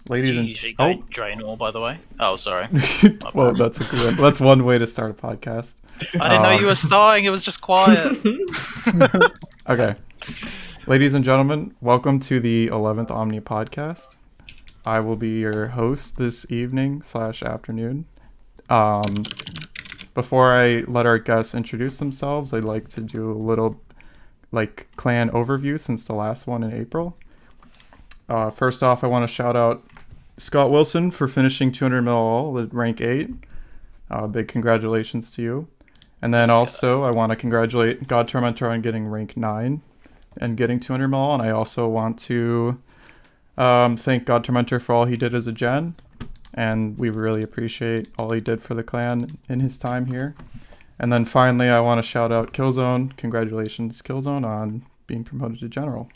ladies Do you and usually go drain ore, by the way? Oh, sorry. well, that's one way to start a podcast. I didn't know you were starting. It was just quiet. Okay. Ladies and gentlemen, welcome to the 11th Omnia Podcast. I will be your host this evening/afternoon. Before I let our guests introduce themselves, I'd like to do a little clan overview since the last one in April. First off, I want to shout out Scott Wilson for finishing 200 mil all at rank 8. Big congratulations to you. And then also, I want to congratulate God Tormentor on getting rank 9 and getting 200 mil all. And I also want to thank God Tormentor for all he did as a gen. And we really appreciate all he did for the clan in his time here. And then finally, I want to shout out Killzone. Congratulations, Killzone, on being promoted to general.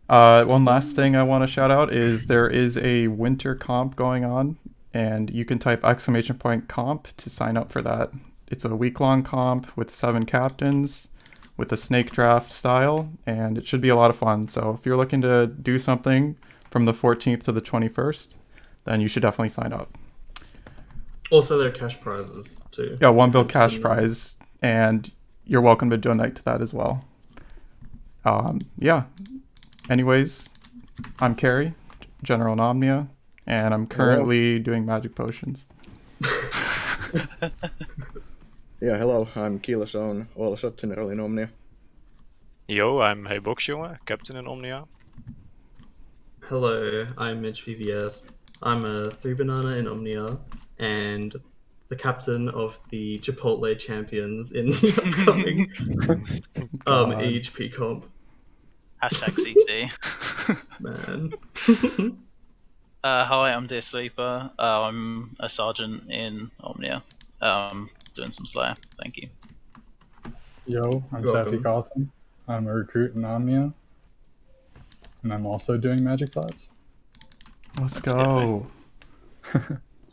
One last thing I want to shout out is there is a winter comp going on, and you can type !comp to sign up for that. It's a week-long comp with 7 captains with a snake draft style, and it should be a lot of fun. So if you're looking to do something from the 14th to the 21st, then you should definitely sign up. Also, there are cash prizes too. Yeah, 1 bill cash prize, and you're welcome to donate to that as well. Yeah. Anyways, I'm Carrie, General in Omnia, and I'm currently doing magic potions. Yeah, hello, I'm killzone, also General in Omnia. Yo, I'm Boxjongen, Captain in Omnia. Hello, I'm Mitch VVS. I'm a 3-banana in Omnia, and the captain of the Chipotle champions in the upcoming EHP comp. Hashtag CT. Man. Hi, I'm Dear Sleeper. I'm a sergeant in Omnia. Doing some Slayer. Thank you. Yo, I'm Welcome. Safi Gotham. I'm a recruit in Omnia. And I'm also doing magic pots. Let's go.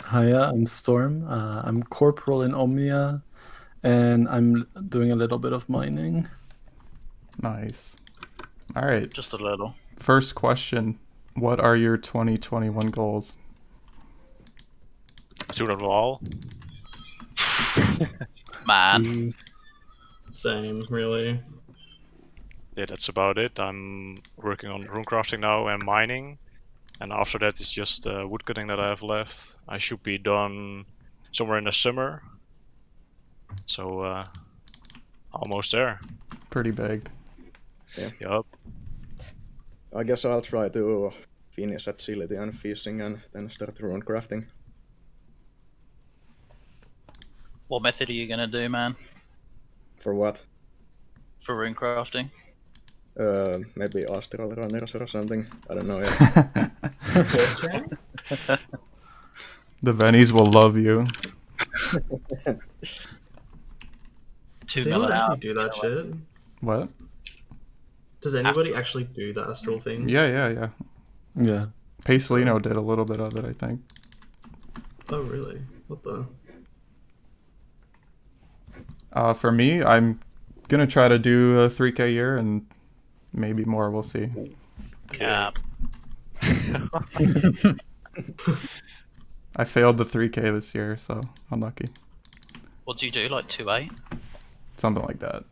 Hiya, I'm Storm. I'm corporal in Omnia, and I'm doing a little bit of mining. Nice. All right. Just a little. First question. What are your 2021 goals? 200 all. Man. Same, really. Yeah, that's about it. I'm working on runecrafting now and mining. And after that it's just woodcutting that I have left. I should be done somewhere in the summer. So, almost there. Pretty big. Yeah. Yup. I guess I'll try to finish agility and fishing and then start runecrafting. What method are you gonna do, man? For what? For rune crafting? Maybe astral runners or something. I don't know yet. The Vennies will love you. Does anyone actually do that shit? What? Does anybody actually do the astral thing? Yeah. Yeah. Pacelino did a little bit of it, I think. Oh, really? What the? For me, I'm gonna try to do a 3K year and maybe more. We'll see. Cap. I failed the 3K this year, so unlucky. What do you do? Like 2-8? Something like that.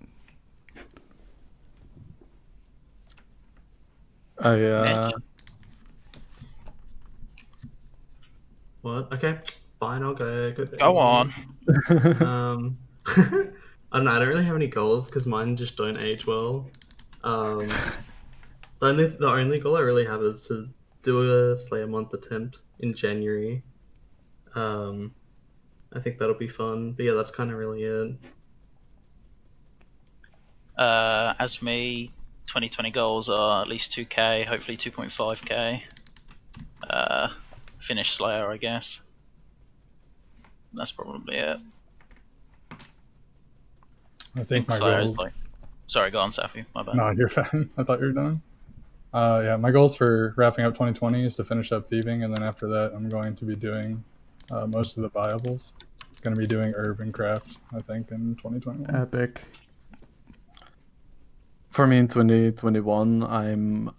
I What? Okay, fine. I'll go. Go on. I don't know. I don't really have any goals because mine just don't age well. The only goal I really have is to do a Slayer month attempt in January. I think that'll be fun. But yeah, that's kind of really it. As for me, 2020 goals are at least 2k, hopefully 2.5k. Finish Slayer, I guess. That's probably it. I think my Slayer goal... is like... Sorry, go on, Safi. My bad. No, you're fine. I thought you were done. Yeah, my goals for wrapping up 2020 is to finish up thieving, and then after that I'm going to be doing most of the buyables. Going to be doing urban craft, I think, in 2021. Epic. For me in 2021, I'm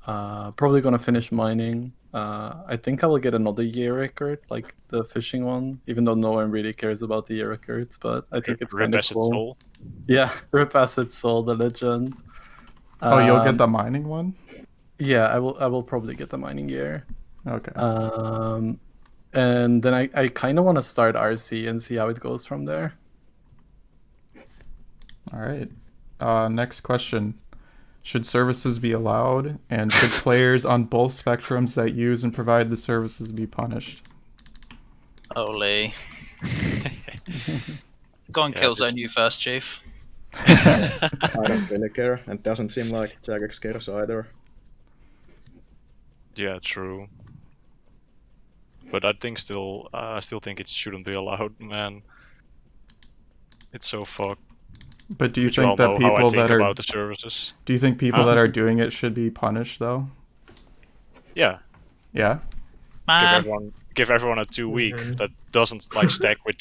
probably going to finish mining I think I will get another year record, like the fishing one, even though no one really cares about the year records, but I think it's Rip kind of Acid cool. Soul. Yeah, Rip Acid Soul, the legend. Oh, you'll get Um, the mining one? Yeah, I will probably get the mining gear. Okay. And then I kind of want to start RC and see how it goes from there. All right. Next question. Should services be allowed? And should players on both spectrums that use and provide the services be punished? Holy. Go on, Yeah, killzone you first, Chief. I don't really care, and doesn't seem like Jagex cares either. Yeah, true. But I still think it shouldn't be allowed, man. It's so fucked. But do you But you all think that know how I people think that are about the services. do you think people that are doing it should be punished though? Yeah, Yeah. Man, give everyone a 2 week Mhm. that doesn't like stack with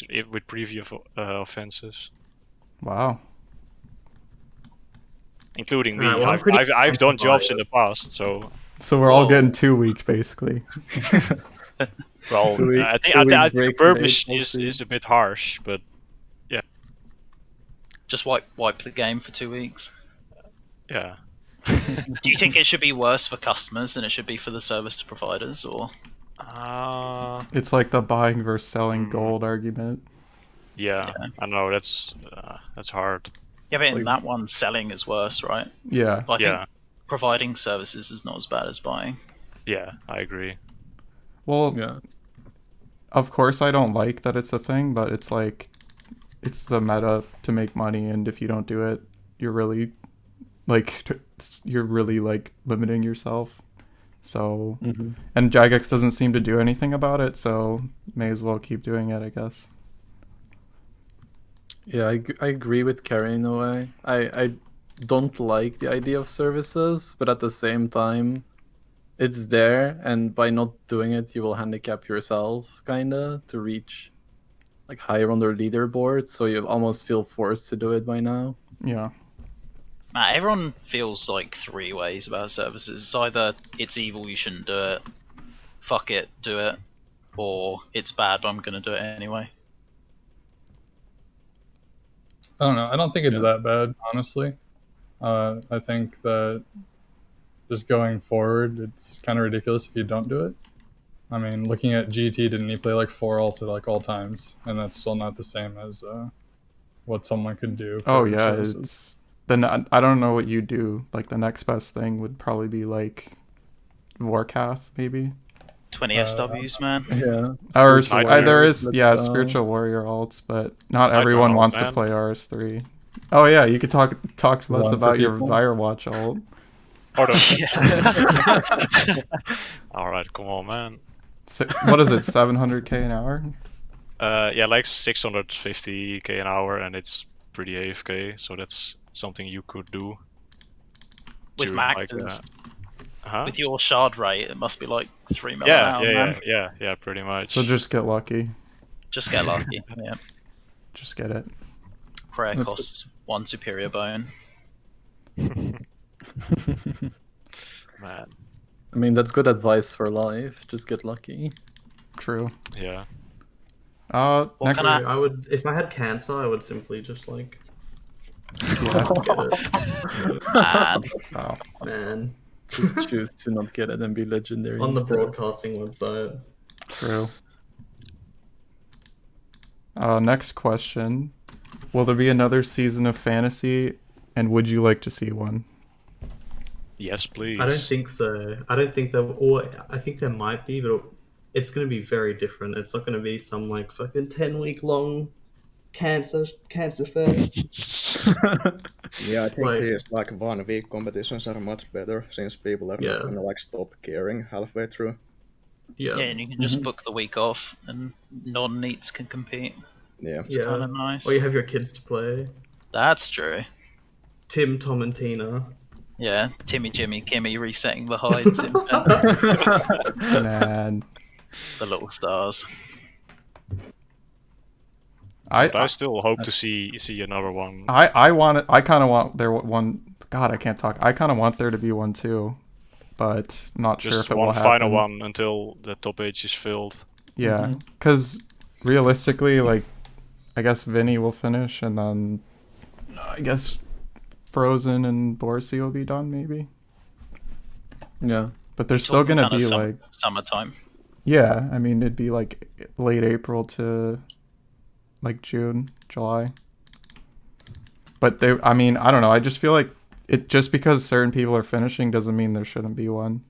previous offenses, Wow. including me. Alright, well, I'm pretty I've done jobs in biased. the past, so So we're all Whoa. getting 2 week basically. well, 2 week- I think 2 week the break verb rate, is, we'll is, see. is a bit harsh, but just wipe the game for 2 weeks. yeah. Do you think it should be worse for customers than it should be for the service providers, or? It's like the buying versus selling Mm. gold argument. Yeah, I know that's hard. Yeah, but It's in like- that one, selling is worse, right? Yeah. But I Yeah. think providing services is not as bad as buying. Yeah, I agree. Well, Yeah. of course I don't like that it's a thing, but it's like it's the meta to make money, and if you don't do it, you're really like limiting yourself. So Mhm. and Jagex doesn't seem to do anything about it, so may as well keep doing it, I guess. Yeah, I agree with Carrie in a way. I don't like the idea of services, but at the same time, it's there, and by not doing it, you will handicap yourself, kinda, to reach like higher on their leaderboard. So you almost feel forced to do it by now. Yeah. Everyone feels like 3 ways about services. It's either it's evil, you shouldn't do it, fuck it, do it, or it's bad, I'm gonna do it anyway. I don't know. I don't think it's Yeah. that bad, honestly. I think that just going forward, it's kind of ridiculous if you don't do it. I mean, looking at GT, didn't he play like 4 ult at like all times, and that's still not the same as what someone could do. Oh for yeah, services. it's then I don't know what you do. Like the next best thing would probably be like Warcath, maybe. 20 SWs, man. Yeah. Or Spiritual Warrior, there is let's go. spiritual warrior alts, but not don't everyone know, wants to man. play RS3. Oh yeah, you could talk to us One for about your people. Firewatch ult. Hold on. All right, come on, man. What is it, 700k an hour? Yeah, like 650k an hour, and it's pretty AFK, so that's something you could do. With during, maxes, huh? with your shard rate, it must be like 3 mil an hour, man. Yeah, pretty much. So just get lucky. Just get lucky. Yeah. Just get it. Prayer That's costs 1 superior bone. Man, I mean, that's good advice for life. Just get lucky. True. yeah. What Next. can I would, if I had cancer, I would simply just like Yeah. get it. Man. Oh. Man, Just choose to not get it and be legendary. on the instead. broadcasting website. True. Next question. Will there be another season of fantasy, and would you like to see one? Yes, please. I don't think so. I don't think there, or I think there might be, but it's going to be very different. It's not going to be some like fucking 10-week long cancer fest. Yeah, I think Like- these like 1 week competitions are much better since people are Yeah. not gonna like stop caring halfway through. Yeah, and you can just book the week off, and non-neats can compete. Yeah. It's kind of nice. Or you have your kids to play. That's true. Tim, Tom, and Tina. Yeah, Timmy, Jimmy, Kimmy resetting the hides in Man, the little stars. But I I still hope to see another one. I want it. I kind of want there one. God, I can't talk. I kind of want there to be one too. but not sure Just if it will one happen. final one until the top 8 is filled. Yeah, because realistically, like, I guess Vinny will finish, and then I guess Frozen and Borsi will be done, maybe. Yeah. But there's still gonna Talking be kinda like, summertime. yeah, I mean, it'd be like late April to like June, July. But I mean, I don't know. I just feel like it just because certain people are finishing doesn't mean there shouldn't be one.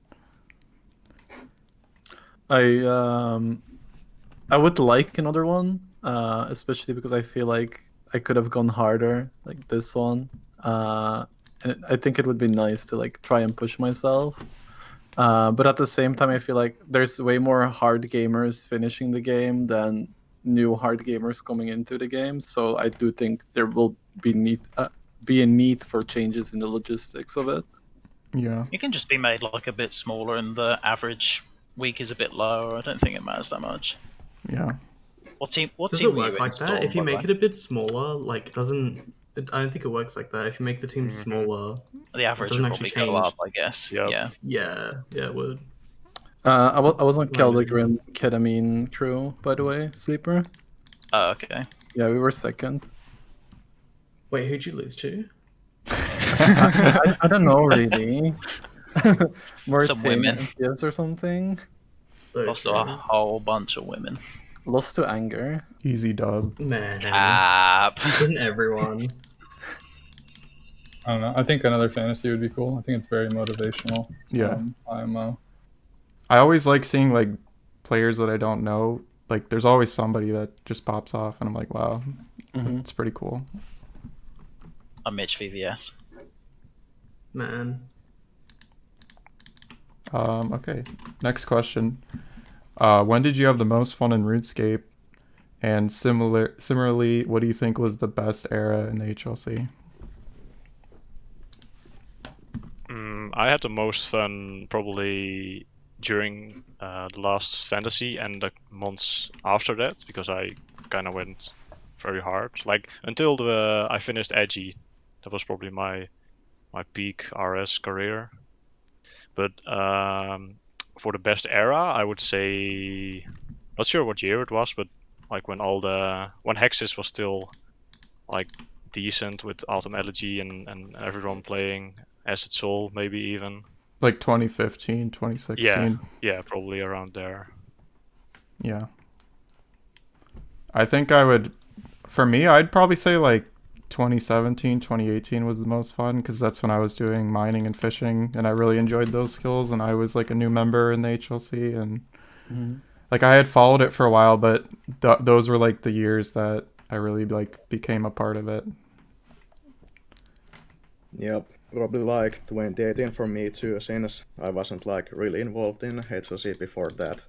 I would like another one, especially because I feel like I could have gone harder, like this one. And I think it would be nice to like try and push myself. But at the same time, I feel like there's way more hard gamers finishing the game than new hard gamers coming into the game. So I do think there will be a need for changes in the logistics of it. Yeah. You can just be made like a bit smaller, and the average week is a bit lower. I don't think it matters that much. Yeah. What team? What Does team it were you work in, like that? Storm, If you by the make way? it a bit smaller, like doesn't I don't think it works like that. If you make the team smaller, The average doesn't would actually probably go change. up, I guess. Yep. Yeah. yeah, it would. I was on Right. Keldegrim Ketamine crew, by the way, Sleeper. Oh, okay. Yeah, we were second. Wait, who'd you lose to? I don't know really. More Some women. Yes or something. So Lost to true. a whole bunch of women. Lost to anger. Easy dub. Man, Cap. didn't everyone? I don't know. I think another fantasy would be cool. I think it's very motivational. Yeah. IMO. I always like seeing like players that I don't know. Like there's always somebody that just pops off, and I'm like, wow, it's pretty cool. A Mitch VVS. Man, Okay. Next question. When did you have the most fun in RuneScape? And similarly, what do you think was the best era in the HLC? I had the most fun probably during the last fantasy and the months after that, because I kind of went very hard. Like until I finished Edgy, that was probably my peak RS career. But for the best era, I would say, not sure what year it was, but like when Hexis was still like decent with Autumn Elegy and everyone playing Acid Soul, maybe even. Like 2015, 2016. Yeah, probably around there. Yeah. I think for me, I'd probably say like 2017, 2018 was the most fun, because that's when I was doing mining and fishing, and I really enjoyed those skills, and I was like a new member in the HLC, and like I had followed it for a while, but those were like the years that I really like became a part of it. Yep, probably like 2018 for me too, since I wasn't like really involved in HLC before that.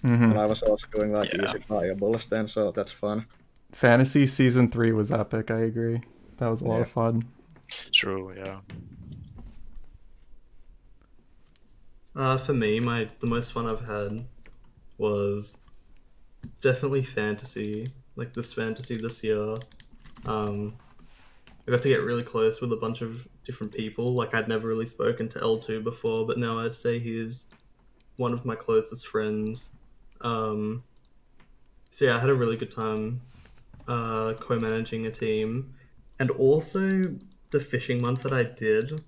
And I was also doing like easy buyables then, so that's fun. Fantasy Season 3 was epic, I agree. That was a lot of fun. True, yeah. for me, the most fun I've had was definitely fantasy. Like this fantasy this year. I got to get really close with a bunch of different people. Like I'd never really spoken to L2 before, but now I'd say he's one of my closest friends. So yeah, I had a really good time co-managing a team, and also the fishing month that I did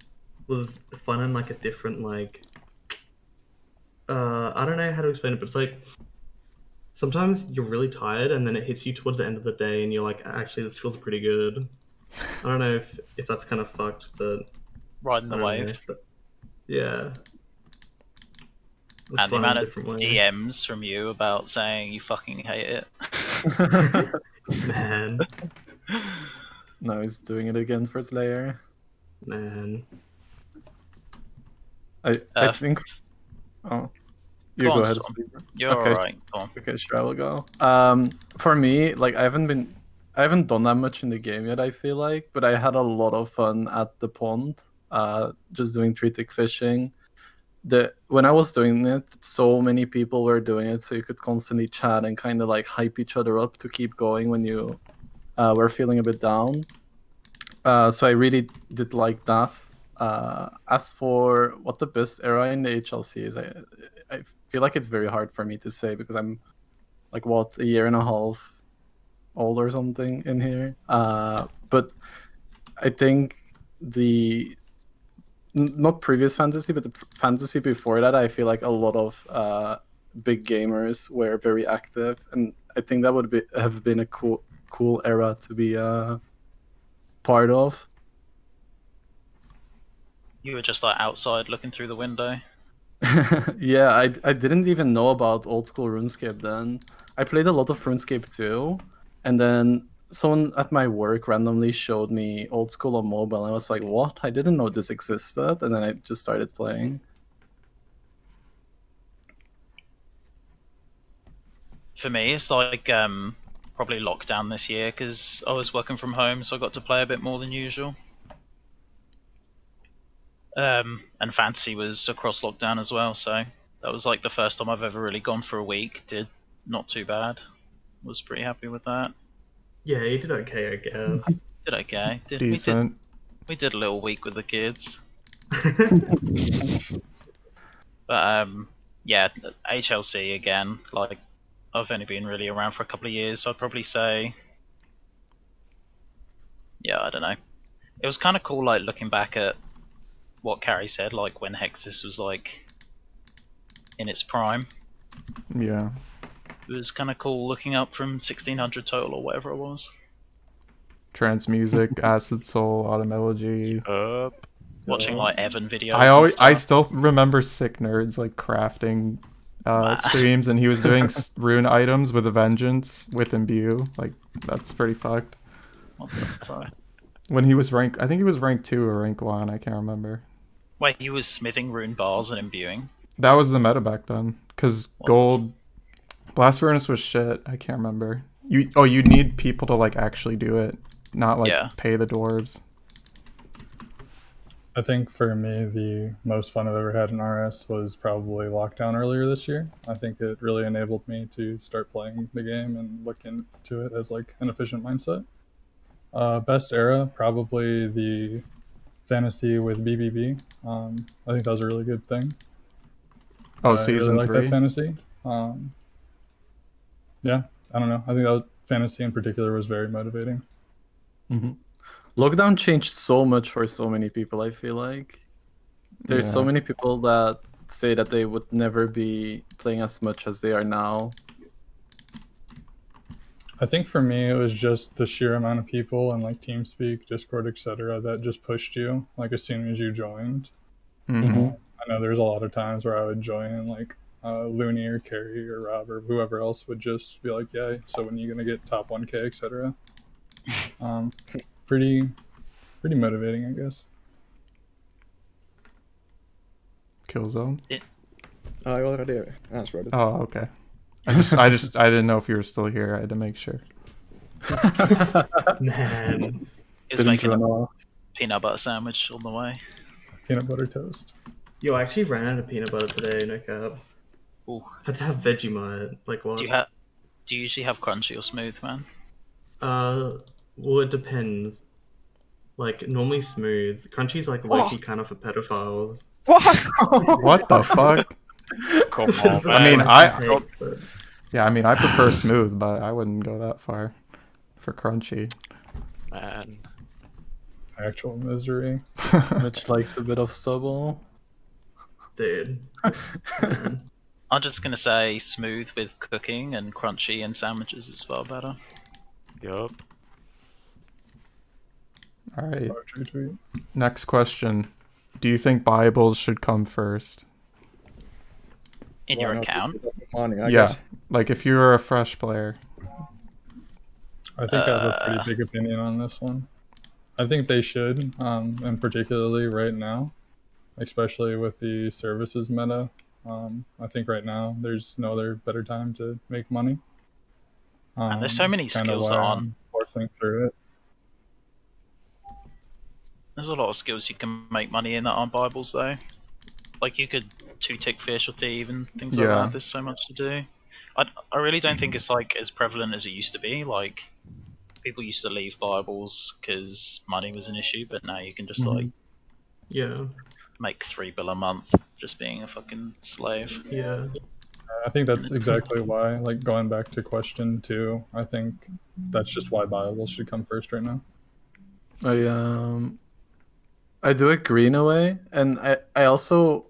was fun in like a different like. I don't know how to explain it, but it's like sometimes you're really tired and then it hits you towards the end of the day and you're like, actually, this feels pretty good. I don't know if that's kind of fucked, but Riding the I don't wave. know, but yeah. It's And the fun in amount a of different way. DMs from you about saying you fucking hate it. Man, Now he's doing it again for Slayer. man. I think. Oh, you Go go on, ahead. Storm. Sleeper. You're Okay. alright. Go on. Okay, sure, I will go. For me, like I haven't done that much in the game yet, I feel like, but I had a lot of fun at the pond, just doing tree-tick fishing. When I was doing it, so many people were doing it, so you could constantly chat and kind of like hype each other up to keep going when you were feeling a bit down. So I really did like that. As for what the best era in the HLC is, I feel like it's very hard for me to say because I'm like what, a year and a half old or something in here. But I think not previous fantasy, but the fantasy before that, I feel like a lot of big gamers were very active, and I think that would have been a cool era to be part of. You were just like outside looking through the window. Yeah, I didn't even know about old school RuneScape then. I played a lot of RuneScape too, and then someone at my work randomly showed me old school on mobile. I was like, "What? I didn't know this existed," and then I just started playing. For me, it's like probably lockdown this year because I was working from home, so I got to play a bit more than usual. And fantasy was across lockdown as well, so that was like the first time I've ever really gone for a week. Did not too bad. Was pretty happy with that. Yeah, you did okay, I guess. Did okay. Decent. We did a little week with the kids. But yeah, HLC again. Like I've only been really around for a couple of years, so I'd probably say, yeah, I don't know. It was kind of cool, like looking back at what Carrie said, like when Hexus was like in its prime. Yeah. It was kind of cool looking up from 1600 total or whatever it was. Trance music, acid soul, automelogy. Up. Watching like Evan videos. I still remember Sick Nerds like crafting streams, and he was doing rune items with a vengeance with imbue. Like that's pretty fucked. What the fuck? When he was I think he was rank 2 or rank 1. I can't remember. Wait, he was smithing rune bars and imbuing. That was the meta back then, because gold blast furnace was shit. I can't remember. You need people to like actually do it, not like pay the dwarves. I think for me, the most fun I've ever had in RS was probably lockdown earlier this year. I think it really enabled me to start playing the game and look into it as like an efficient mindset. Best era, probably the fantasy with BBB. I think that was a really good thing. Oh, I season really 3? Like that fantasy. Yeah, I don't know. I think that fantasy in particular was very motivating. Mm-hmm. Lockdown changed so much for so many people, I feel like. There's so many people that say that they would never be playing as much as they are now. I think for me, it was just the sheer amount of people and like TeamSpeak, Discord, etc. that just pushed you like as soon as you joined. Mm-hmm. I know there's a lot of times where I would join and like Looney or Carrie or Rob or whoever else would just be like, yeah, so when are you going to get top 1K, etc. Pretty motivating, I guess. Killzone? I already answered it. Oh, okay. I didn't know if you were still here. I had to make sure. Man. Is making a peanut butter sandwich on the way. Peanut butter toast. Yo, I actually ran out of peanut butter today, no cap. Ooh. Had to have Vegemite. Like what? Do you usually have crunchy or smooth, man? Well, it depends. Like normally smooth. Crunchy's like low-key kind of for pedophiles. What? What the fuck? Come on, man. I mean, I mean, I prefer smooth, but I wouldn't go that far for crunchy. Man. Actual misery. Which likes a bit of stubble. Dude. I'm just gonna say smooth with cooking and crunchy and sandwiches is far better. Yup. All right. Next question. Do you think Bibles should come first? In your account? Money, I Yeah. guess. Like if you're a fresh player. I think I have a pretty big opinion on this one. I think they should, and particularly right now, especially with the services meta. I think right now there's no other better time to make money. And there's so many skills that aren't forcing through it. There's a lot of skills you can make money in that aren't Bibles though. Like you could 2-tick fish or thieve and things like that. There's so much to do. I really don't think it's like as prevalent as it used to be. Like people used to leave Bibles because money was an issue, but now you can just like Yeah. Make 3 bill a month just being a fucking slave. Yeah. I think that's exactly why, like, going back to question 2, I think that's just why buyables should come first right now. I do agree in a way, and I also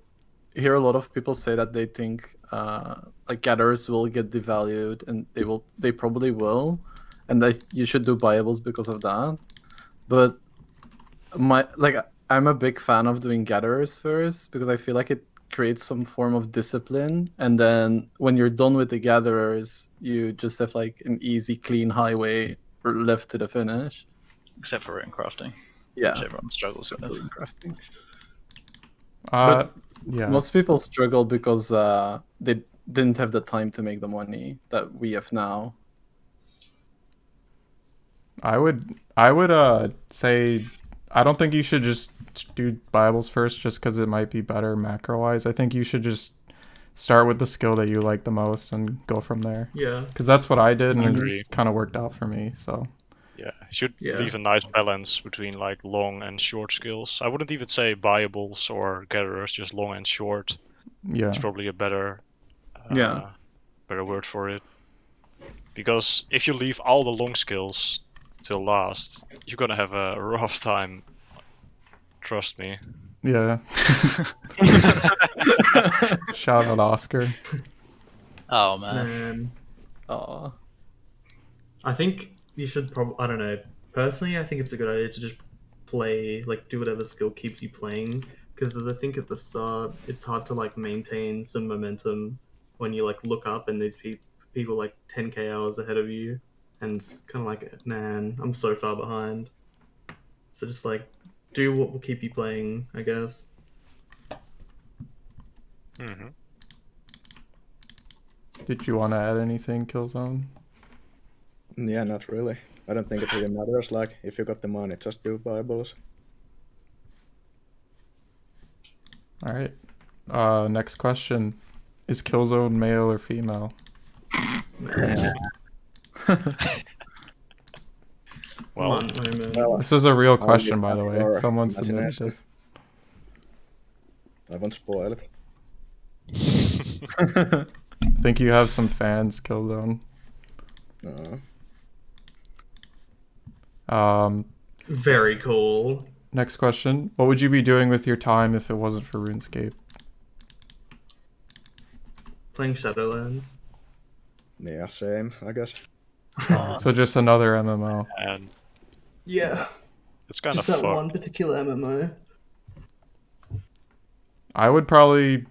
hear a lot of people say that they think like gatherers will get devalued, and they probably will, and that you should do buyables because of that. But I'm a big fan of doing gatherers first because I feel like it creates some form of discipline, and then when you're done with the gatherers, you just have like an easy, clean highway left to the finish. Except for written crafting, Yeah, which everyone struggles with. crafting. But yeah, Most people struggle because they didn't have the time to make the money that we have now. I would say I don't think you should just do buyables first just because it might be better macro wise. I think you should just start with the skill that you like the most and go from there. Yeah. Because that's what I did, and Agree. it's kind of worked out for me. So Yeah, you should Yeah. leave a nice balance between like long and short skills. I wouldn't even say buyables or gatherers, just long and short. yeah, It's probably a better Yeah. better word for it. Because if you leave all the long skills till last, you're gonna have a rough time. Trust me. yeah. Shout out Oscar. Oh man. Man. Oh, I think you should probably. I don't know. Personally, I think it's a good idea to just play, like, do whatever skill keeps you playing. Because I think at the start, it's hard to like maintain some momentum when you like look up and these people like 10k hours ahead of you, and it's kind of like, man, I'm so far behind. So just like do what will keep you playing, I guess. Mm-hmm. Did you want to add anything, Killzone? Yeah, not really. I don't think it really matters. Like, if you got the money, just do buyables. All right. Next question: is Killzone male or female? Well, One moment. Well, This is a real I'll question, leave by the that way. for Someone submitted imagination. this. I won't spoil it. I think you have some fans, Killzone. Very cool. Next question: what would you be doing with your time if it wasn't for RuneScape? Playing Shadowlands. Yeah, same, I guess. So just another MMO. and Yeah. it's kind of Just that fucked. one particular MMO. I would probably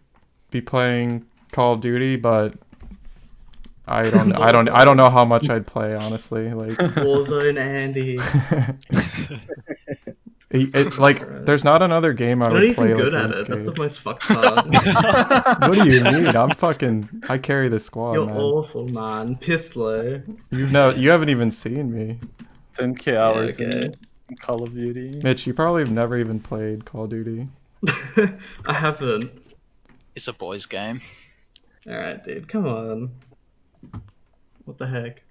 be playing Call of Duty, but I don't know how much I'd play, honestly. Like Warzone Andy. like there's not another game I You're would not play even good like at it. That's the RuneScape. most fucked part. What do you mean? I carry the squad, You're man. awful, man. Pisslow. You haven't even seen me. 10k hours okay. in Call of Duty. Mitch, you probably have never even played Call of Duty. I haven't. It's a boys' game. Alright, dude. Come on. What the heck?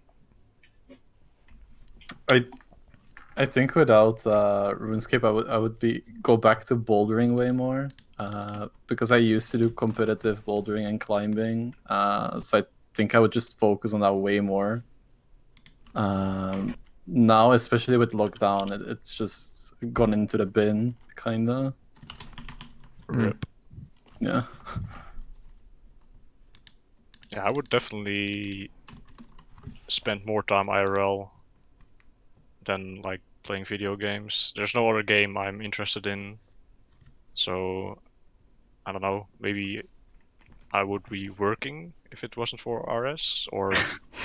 I think without RuneScape, I would go back to bouldering way more because I used to do competitive bouldering and climbing. So I think I would just focus on that way more. Now, especially with lockdown, it's just gone into the bin, kinda. Rip. Yeah. Yeah, I would definitely spend more time IRL than like playing video games. There's no other game I'm interested in, so I don't know. Maybe I would be working if it wasn't for RS, or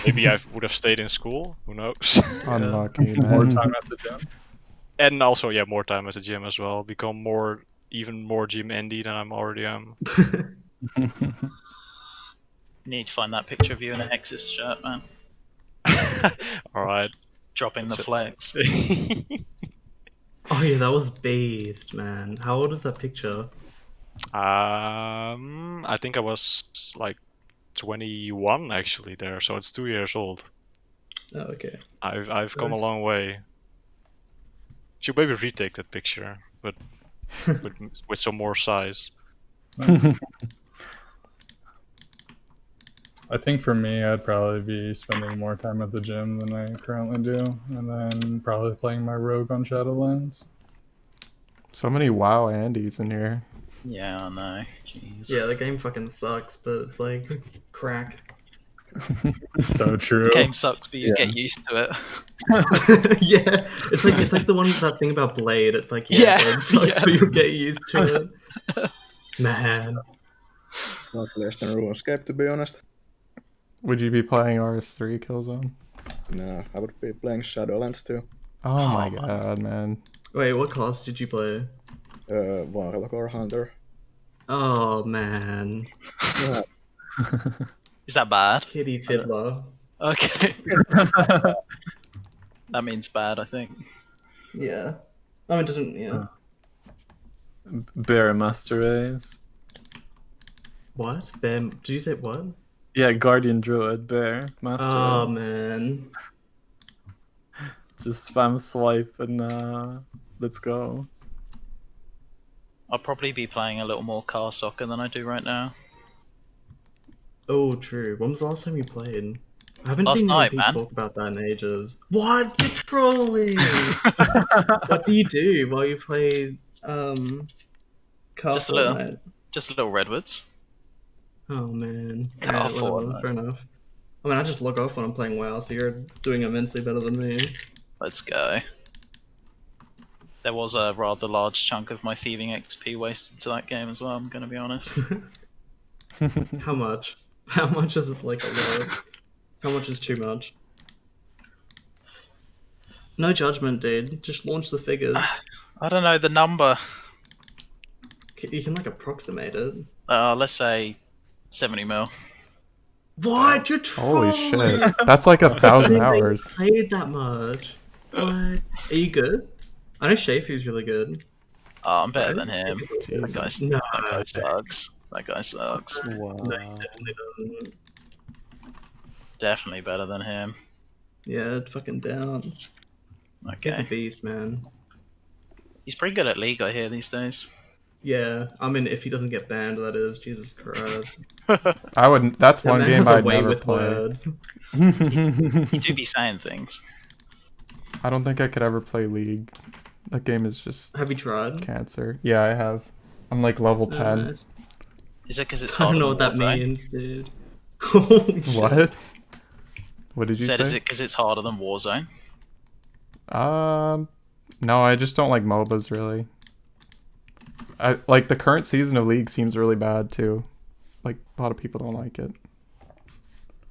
maybe I would have stayed in school. Who knows? Unlucky, More man. time at the gym. And also, yeah, more time at the gym as well. Become even more gym endy than I'm already am. You need to find that picture of you in a Hexus shirt, man. All right. Dropping the flex. Oh yeah, that was based, man. How old is that picture? I think I was like 21 actually there, so it's 2 years old. Oh, okay. I've come a long way. Should maybe retake that picture, but with some more size. Nice. I think for me, I'd probably be spending more time at the gym than I currently do, and then probably playing my rogue on Shadowlands. So many WoW Andes in here. Yeah, I know. Jeez. Yeah, the game fucking sucks, but it's like crack. So true. The game sucks, but you Yeah. get used to it. Yeah, it's like the one that thing about Blade. It's like yeah, Yeah, it sucks, yeah. but you get used to it. Man, Not less than RuneScape, to be honest. Would you be playing RS3 Killzone? No, I would be playing Shadowlands too. Oh my man. god, man. wait, what class did you play? Warlock or Hunter. Oh man, Yeah, Is that bad? Kitty Fiddler. Okay. That means bad, I think. Yeah, I mean, it doesn't. Yeah. Bear Master Race. What? Bam? Did you say what? Yeah, Guardian Druid, Bear Master Oh Race. man. Just spam swipe and let's go. I'll probably be playing a little more car soccer than I do right now. Oh, true. When was the last time you played? I haven't Last seen night, people man. talk about that in ages. What? You're trolling! What do you do while you play car Just a little. Fortnite? Just a little Redwoods. Oh man. Car Alright, whatever, Fortnite. fair enough. I mean, I just log off when I'm playing WoW, so you're doing immensely better than me. Let's go. There was a rather large chunk of my thieving XP wasted to that game as well, I'm gonna be honest. How much? How much is it like a lot? How much is too much? No judgment, dude. Just launch the figures. I don't know the number. You can like approximate it. Let's say 70 mil. What? You're Holy trolling! shit. That's like I 1,000 didn't think hours. you played that much. What? Are you good? I know Shafu's really good. Oh, I'm better Right? than him. That Jesus. No, that guy sucks. That guy sucks. no, he definitely doesn't. Definitely better than him. Yeah, fucking down. He's a Okay. beast, man. He's pretty good at League, I hear, these days. Yeah, I mean, if he doesn't get banned, that is. Jesus Christ. I wouldn't. That's That one man game has a I'd way never with play. words. You do be saying things. I don't think I could ever play League. That game is just Have you tried? cancer. Yeah, I have. I'm like level 10. Oh, nice. Is it because it's I harder don't know what than that Warzone? means, dude. Holy shit. What? What did you Said, is say? it because it's harder than Warzone? No, I just don't like MOBAs really. I like the current season of League seems really bad too. Like a lot of people don't like it.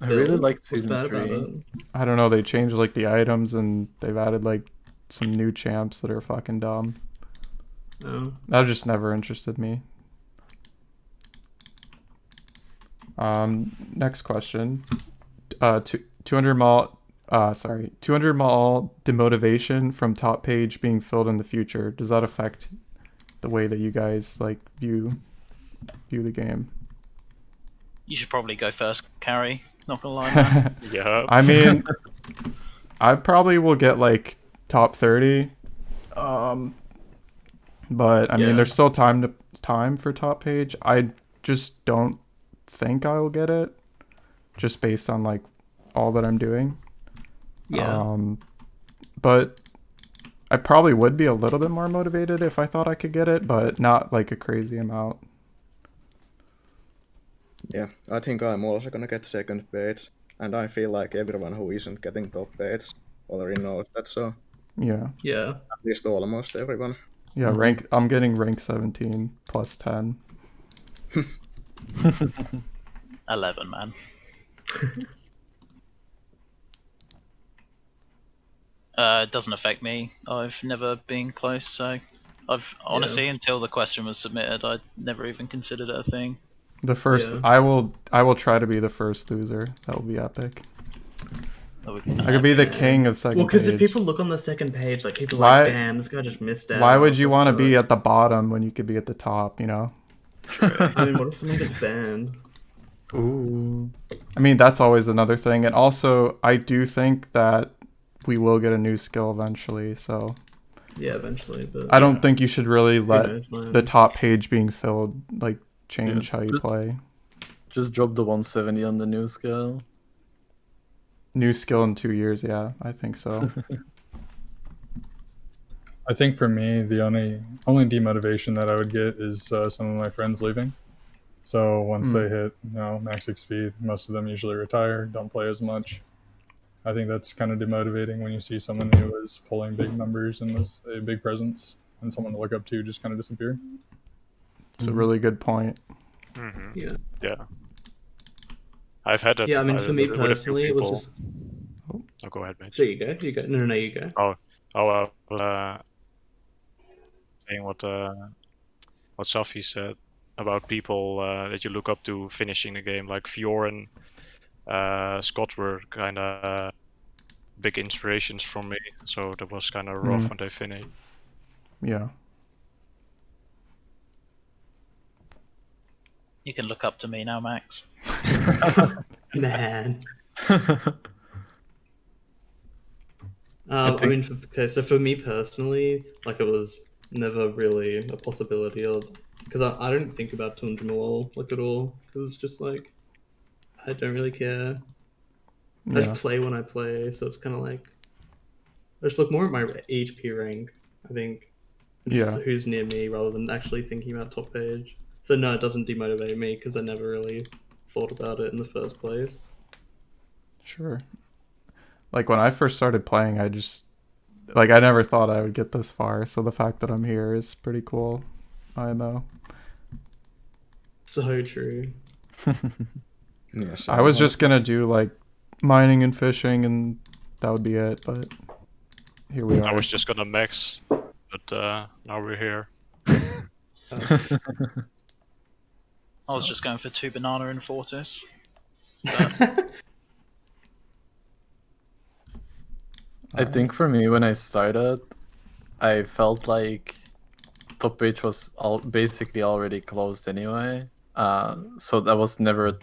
I really Bill, liked what's season bad about 3. it? I don't know, they changed like the items and they've added like some new champs that are fucking dumb. Oh. That just never interested me. Next question. 200 mall 200 mall demotivation from top page being filled in the future. Does that affect the way that you guys like view the game? You should probably go first, Carrie. Not gonna lie, man. Yeah. I mean, I probably will get like top 30. But I mean, Yeah. there's still time for top page. I just don't think I will get it, just based on like all that I'm doing. Yeah. But I probably would be a little bit more motivated if I thought I could get it, but not like a crazy amount. Yeah, I think I'm also gonna get second page, and I feel like everyone who isn't getting top page already knows that, so Yeah. Yeah. at least almost everyone. Yeah, I'm getting rank 17 plus 10. 11, man. It doesn't affect me. I've never been close, so I've honestly, until the question was submitted, I'd never even considered it a thing. The first Yeah. I will try to be the first loser. That will be epic. That would- I could be the king of second Well, because page. if people look on the second page, like people are Why- like, damn, this guy just missed out. Why would you That want to be sucks." at the bottom when you could be at the top, you know? I mean, what if someone gets banned? Ooh. I mean, that's always another thing. And also, I do think that we will get a new skill eventually, so Yeah, eventually. But I don't think you should really let knows, man. the top page being filled like change Yeah. how you play. Just drop the 170 on the new skill. New skill in 2 years, yeah, I think so. I think for me, the only demotivation that I would get is some of my friends leaving. So once they hit max XP, most of them usually retire, don't play as much. I think that's kind of demotivating when you see someone who is pulling big numbers and is a big presence and someone to look up to just kind of disappear. It's a really good point. Yeah. Yeah. I've had that. Yeah, I mean, for me with a few personally, it was people. just. Oh, go ahead, mate. So you go. You go. No, you go. Saying what Safi said about people that you look up to finishing the game, like Fior and Scott were kind of big inspirations for me. So that was kind of rough when they finished. Yeah. You can look up to me now, Max. Man. I mean, so for me personally, like it was never really a possibility, or because I don't think about Tundra like at all, because it's just like I don't really care. I Yeah. just play when I play, so it's kind of like I just look more at my HP rank. I think, just Yeah. who's near me rather than actually thinking about top page. So no, it doesn't demotivate me because I never really thought about it in the first place. Sure. Like when I first started playing, I never thought I would get this far. So the fact that I'm here is pretty cool. I know. So true. Yes, I was just gonna do like mining and fishing, and that would be it. But here we are. I was just gonna max, but now we're here. I was just going for 2 banana and Fortis. I think for me, when I started, I felt like top page was basically already closed anyway. So that was never a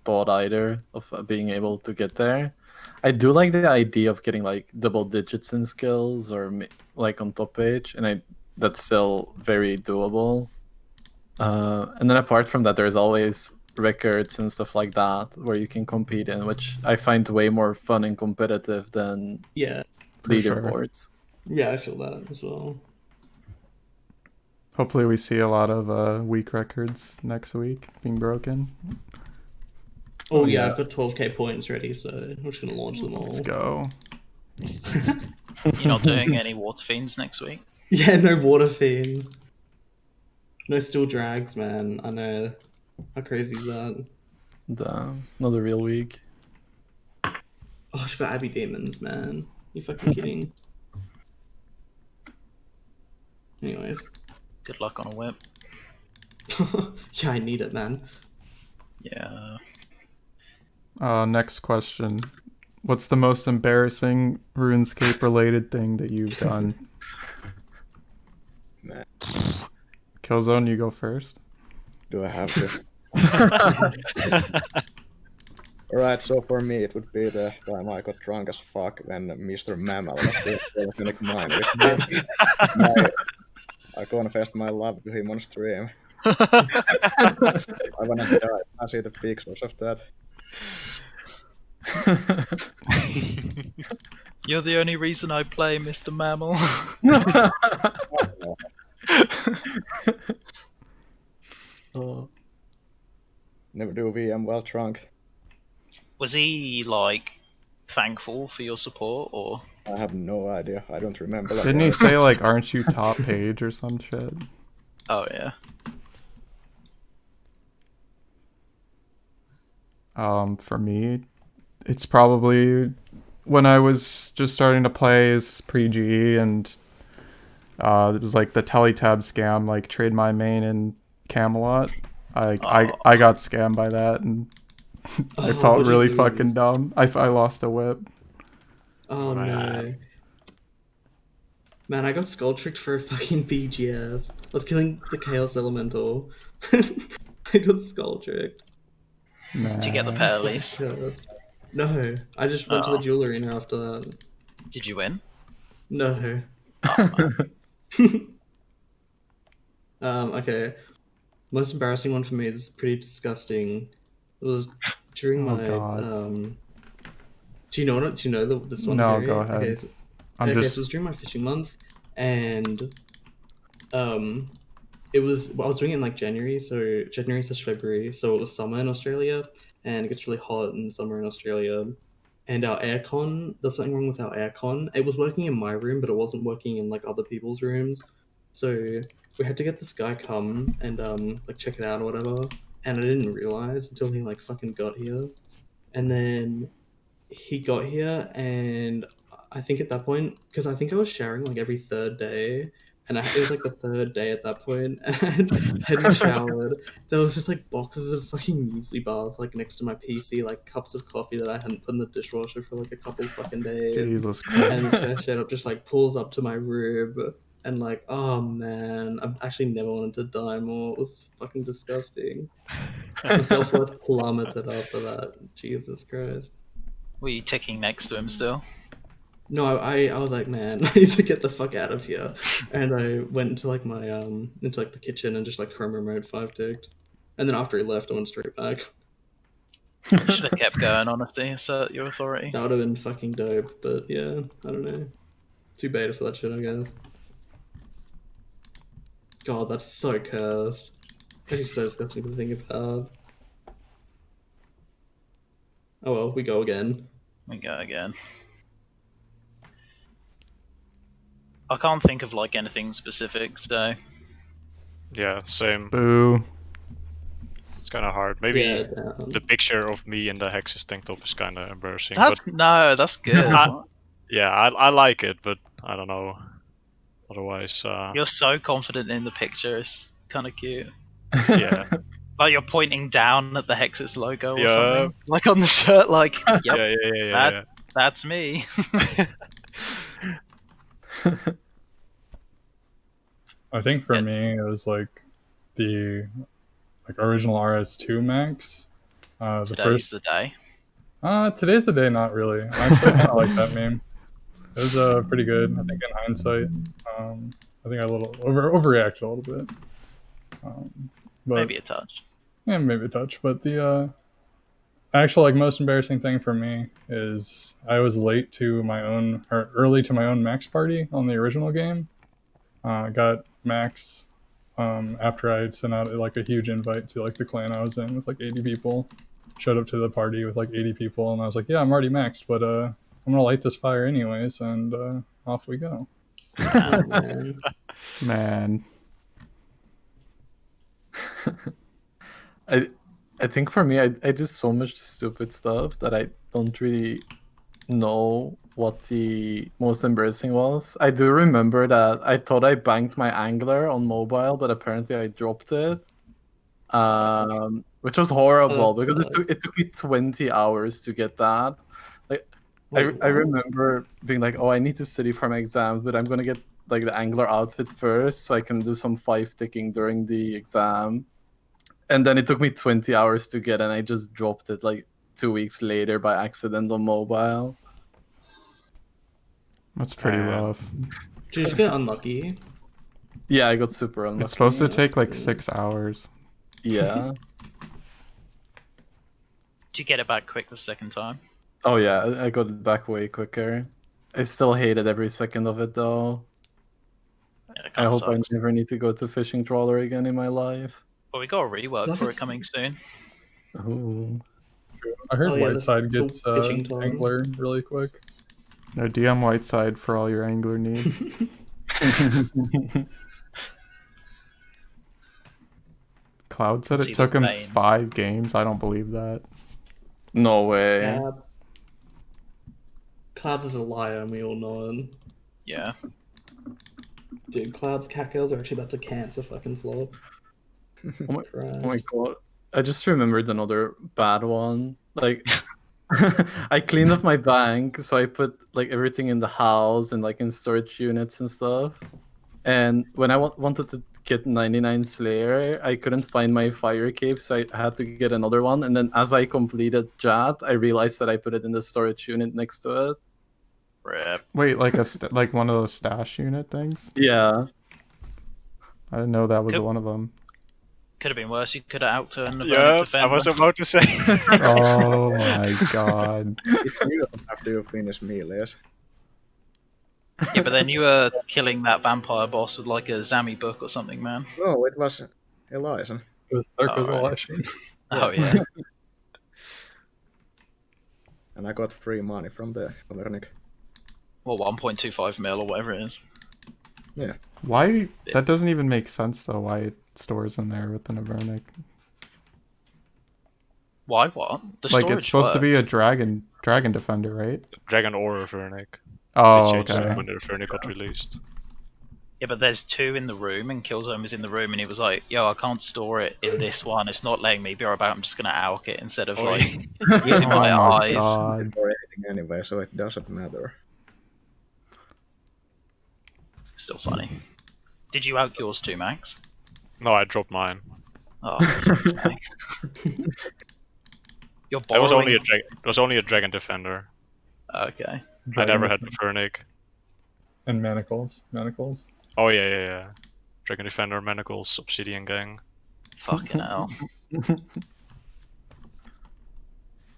thought either of being able to get there. I do like the idea of getting like double digits in skills or like on top page, and that's still very doable. And then apart from that, there's always records and stuff like that where you can compete in, which I find way more fun and competitive than Yeah. leaderboards. Yeah, I feel that as well. Hopefully we see a lot of weak records next week being broken. Oh yeah, I've got 12k points ready, so I'm just gonna launch them all. Let's go. You're not doing any water fiends next week? Yeah, no water fiends. No still drags, man. I know. How crazy is that? Not a real week. Oh, she's got Abbey Demons, man. You fucking kidding? Anyways. Good luck on a whip. Yeah, I need it, man. Yeah. Next question. What's the most embarrassing RuneScape related thing that you've done? Nah. Killzone, you go first. Do I have to? Alright, so for me it would be the time I got drunk as fuck when Mr. Mammal was telephonic mine with me. I confessed my love to him on stream. I wanna die. I see the pixels of that. You're the only reason I play, Mr. Mammal. Never do VM while drunk. Was he, like, thankful for your support, or? I have no idea. I don't remember. Didn't he say like, aren't you top page or some shit? Oh, yeah. For me, it's probably when I was just starting to play as pre-GE, and it was like the teletab scam, like trade my main in Camelot. I got scammed by that, and I felt really fucking dumb. I lost a whip. Oh no. Man, I got skull tricked for a fucking BGS. I was killing the Chaos Elemental. I got skull tricked. Did you get the pet at least? No, I just went to the jewelry arena after that. Did you win? No. Okay. Most embarrassing one for me is pretty disgusting. It was during Oh, my God. Do you know what? Do you know this one, No, Gary? go ahead. Okay, so, I'm so just it was during my fishing month, and it was I was doing it in like January, so January/February, so it was summer in Australia, and it gets really hot in summer in Australia. And our aircon, there's something wrong with our aircon. It was working in my room, but it wasn't working in like other people's rooms. So we had to get this guy come and like check it out or whatever. And I didn't realize until he like fucking got here. And then he got here, and I think at that point, because I think I was showering like every third day, and it was like the third day at that point, and I hadn't showered. There was just like boxes of fucking muesli bars like next to my PC, like cups of coffee that I hadn't put in the dishwasher for like a couple fucking days. Jesus And this Christ. guy straight up just like pulls up to my room. And like, oh man, I've actually never wanted to die more. It was fucking disgusting. My self worth plummeted after that. Jesus Christ. Were you ticking next to him still? No, I was like, man, I need to get the fuck out of here. And I went into like my into like the kitchen and just like Chrome Mode 5 ticked. And then after he left, I went straight back. You should have kept going, honestly, assert your authority. That would have been fucking dope, but yeah, I don't know. Too beta for that shit, I guess. God, that's so cursed. Actually so disgusting to think about. Oh well, we go again. We go again. I can't think of like anything specific, so Yeah, same. Boo. It's kind of hard. Maybe Yeah, the picture of me in the Hex's tank top is kind of embarrassing. that's But that's good. yeah, I like it, but I don't know. Otherwise, You're so confident in the picture. It's kind of cute. yeah, Like you're pointing down at the Hexus logo or Yeah. something, like on the shirt. Like, yep, yeah. that's me. I think for Yeah. me it was like the original RS2 Max. The Today's first the day. today's the day. Not really. I actually kind of like that meme. It was pretty good. I think in hindsight, I think I a little overreacted a little bit. But Maybe a touch. yeah, maybe a touch. But the actual most embarrassing thing for me is I was late to my own or early to my own Max party on the original game. Got Max after I had sent out like a huge invite to like the clan I was in with like 80 people. Showed up to the party with like 80 people, and I was like, yeah, I'm already maxed, but I'm gonna light this fire anyways, and off we go. Oh, man. Man. I think for me, I do so much stupid stuff that I don't really know what the most embarrassing was. I do remember that I thought I banked my angler on mobile, but apparently I dropped it. Which was horrible because it took me 20 hours to get that. Like I remember being like, oh, I need to study for my exams, but I'm gonna get like the angler outfit first so I can do some 5 ticking during the exam. And then it took me 20 hours to get, and I just dropped it like 2 weeks later by accident on mobile. That's pretty rough. Did you just get unlucky? Yeah, I got super unlucky. It's supposed to take like 6 hours. Yeah. Did you get it back quick the second time? Oh yeah, I got it back way quicker. I still hated every second of it though. Yeah, I hope I never need to go to fishing trawler again in my life. But we got a rework for it coming soon. Ooh. I heard Oh, yeah, Whiteside the gets fishing time. angler really quick. No, DM Whiteside for all your angler needs. Cloud said See it the took him vein. 5 games. I don't believe that. No way. Yeah. Clouds is a liar, and we all know it. Yeah. Dude, Cloud's cat girls are actually about to cancel fucking flop. Oh Christ. my god. I just remembered another bad one. Like I cleaned up my bank, so I put like everything in the house and like in storage units and stuff. And when I wanted to get 99 Slayer, I couldn't find my fire cape, so I had to get another one. And then as I completed Jad, I realized that I put it in the storage unit next to it. Rip. Wait, like like one of those stash unit things? Yeah. I didn't know that was Cool. one of them. Could have been worse. You could have outturned the Yeah, defender. I was about to say. Oh my god. It's you after you finish melees. Yeah, but then you were killing that vampire boss with like a Zami book or something, man. No, it was Eliza. It was Dark Alright. Resolution. Oh yeah. And I got free money from the Overnick. Well, 1.25 mil or whatever it is. Why? That doesn't even make sense though. Why it stores in there with an Avernic? Why? What? The Like storage it's supposed to be works. a dragon defender, right? Dragon or Vernic. Oh, They changed okay. it when the Vernic got released. Yeah, but there's 2 in the room, and Killzone was in the room, and it was like, yo, I can't store it in this one. It's not letting me be about. I'm just gonna AUK it instead of Oh, like yeah. using Oh my my eyes. god. Or anything anyway, so it doesn't matter. Still funny. Did you AUK yours too, Max? No, I dropped mine. Oh, for fuck's sake. You're It was borrowing. only a dragon defender. Okay. I never had the Vernic. And manacles. Manacles. Oh yeah. Dragon defender, manacles, obsidian gang. Fucking hell.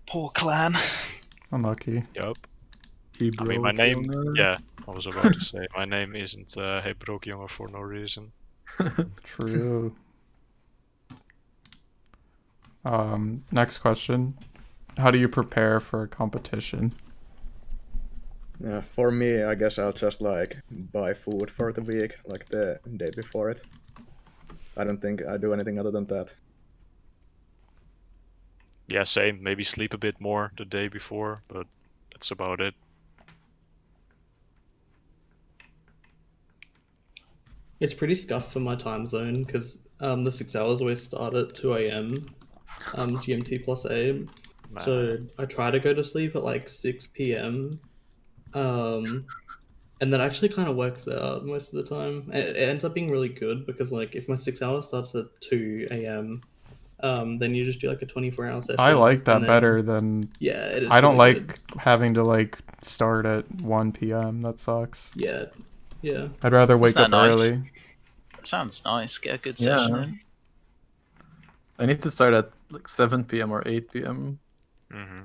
Poor clan. Unlucky. Yup. He I mean, my broke name. Jonah. Yeah, I was about to say my name isn't Hey Broke Younger for no reason. True. Next question. How do you prepare for a competition? Yeah, for me, I guess I'll just like buy food for the week, like the day before it. I don't think I do anything other than that. Yeah, same. Maybe sleep a bit more the day before, but that's about it. It's pretty scuffed for my time zone because the 6 hours always start at 2 a.m. GMT plus AM. Man. So I try to go to sleep at like 6 p.m. And that actually kind of works out most of the time. It ends up being really good because like if my 6 hours starts at 2 a.m., then you just do like a 24-hour session. I like that and then- better than Yeah, it is. I don't really like good. having to like start at 1 p.m. That sucks. Yeah. I'd rather wake Isn't up that nice? early. Sounds nice. Get a good Yeah. session in. I need to start at like 7 p.m. or 8 p.m. hmm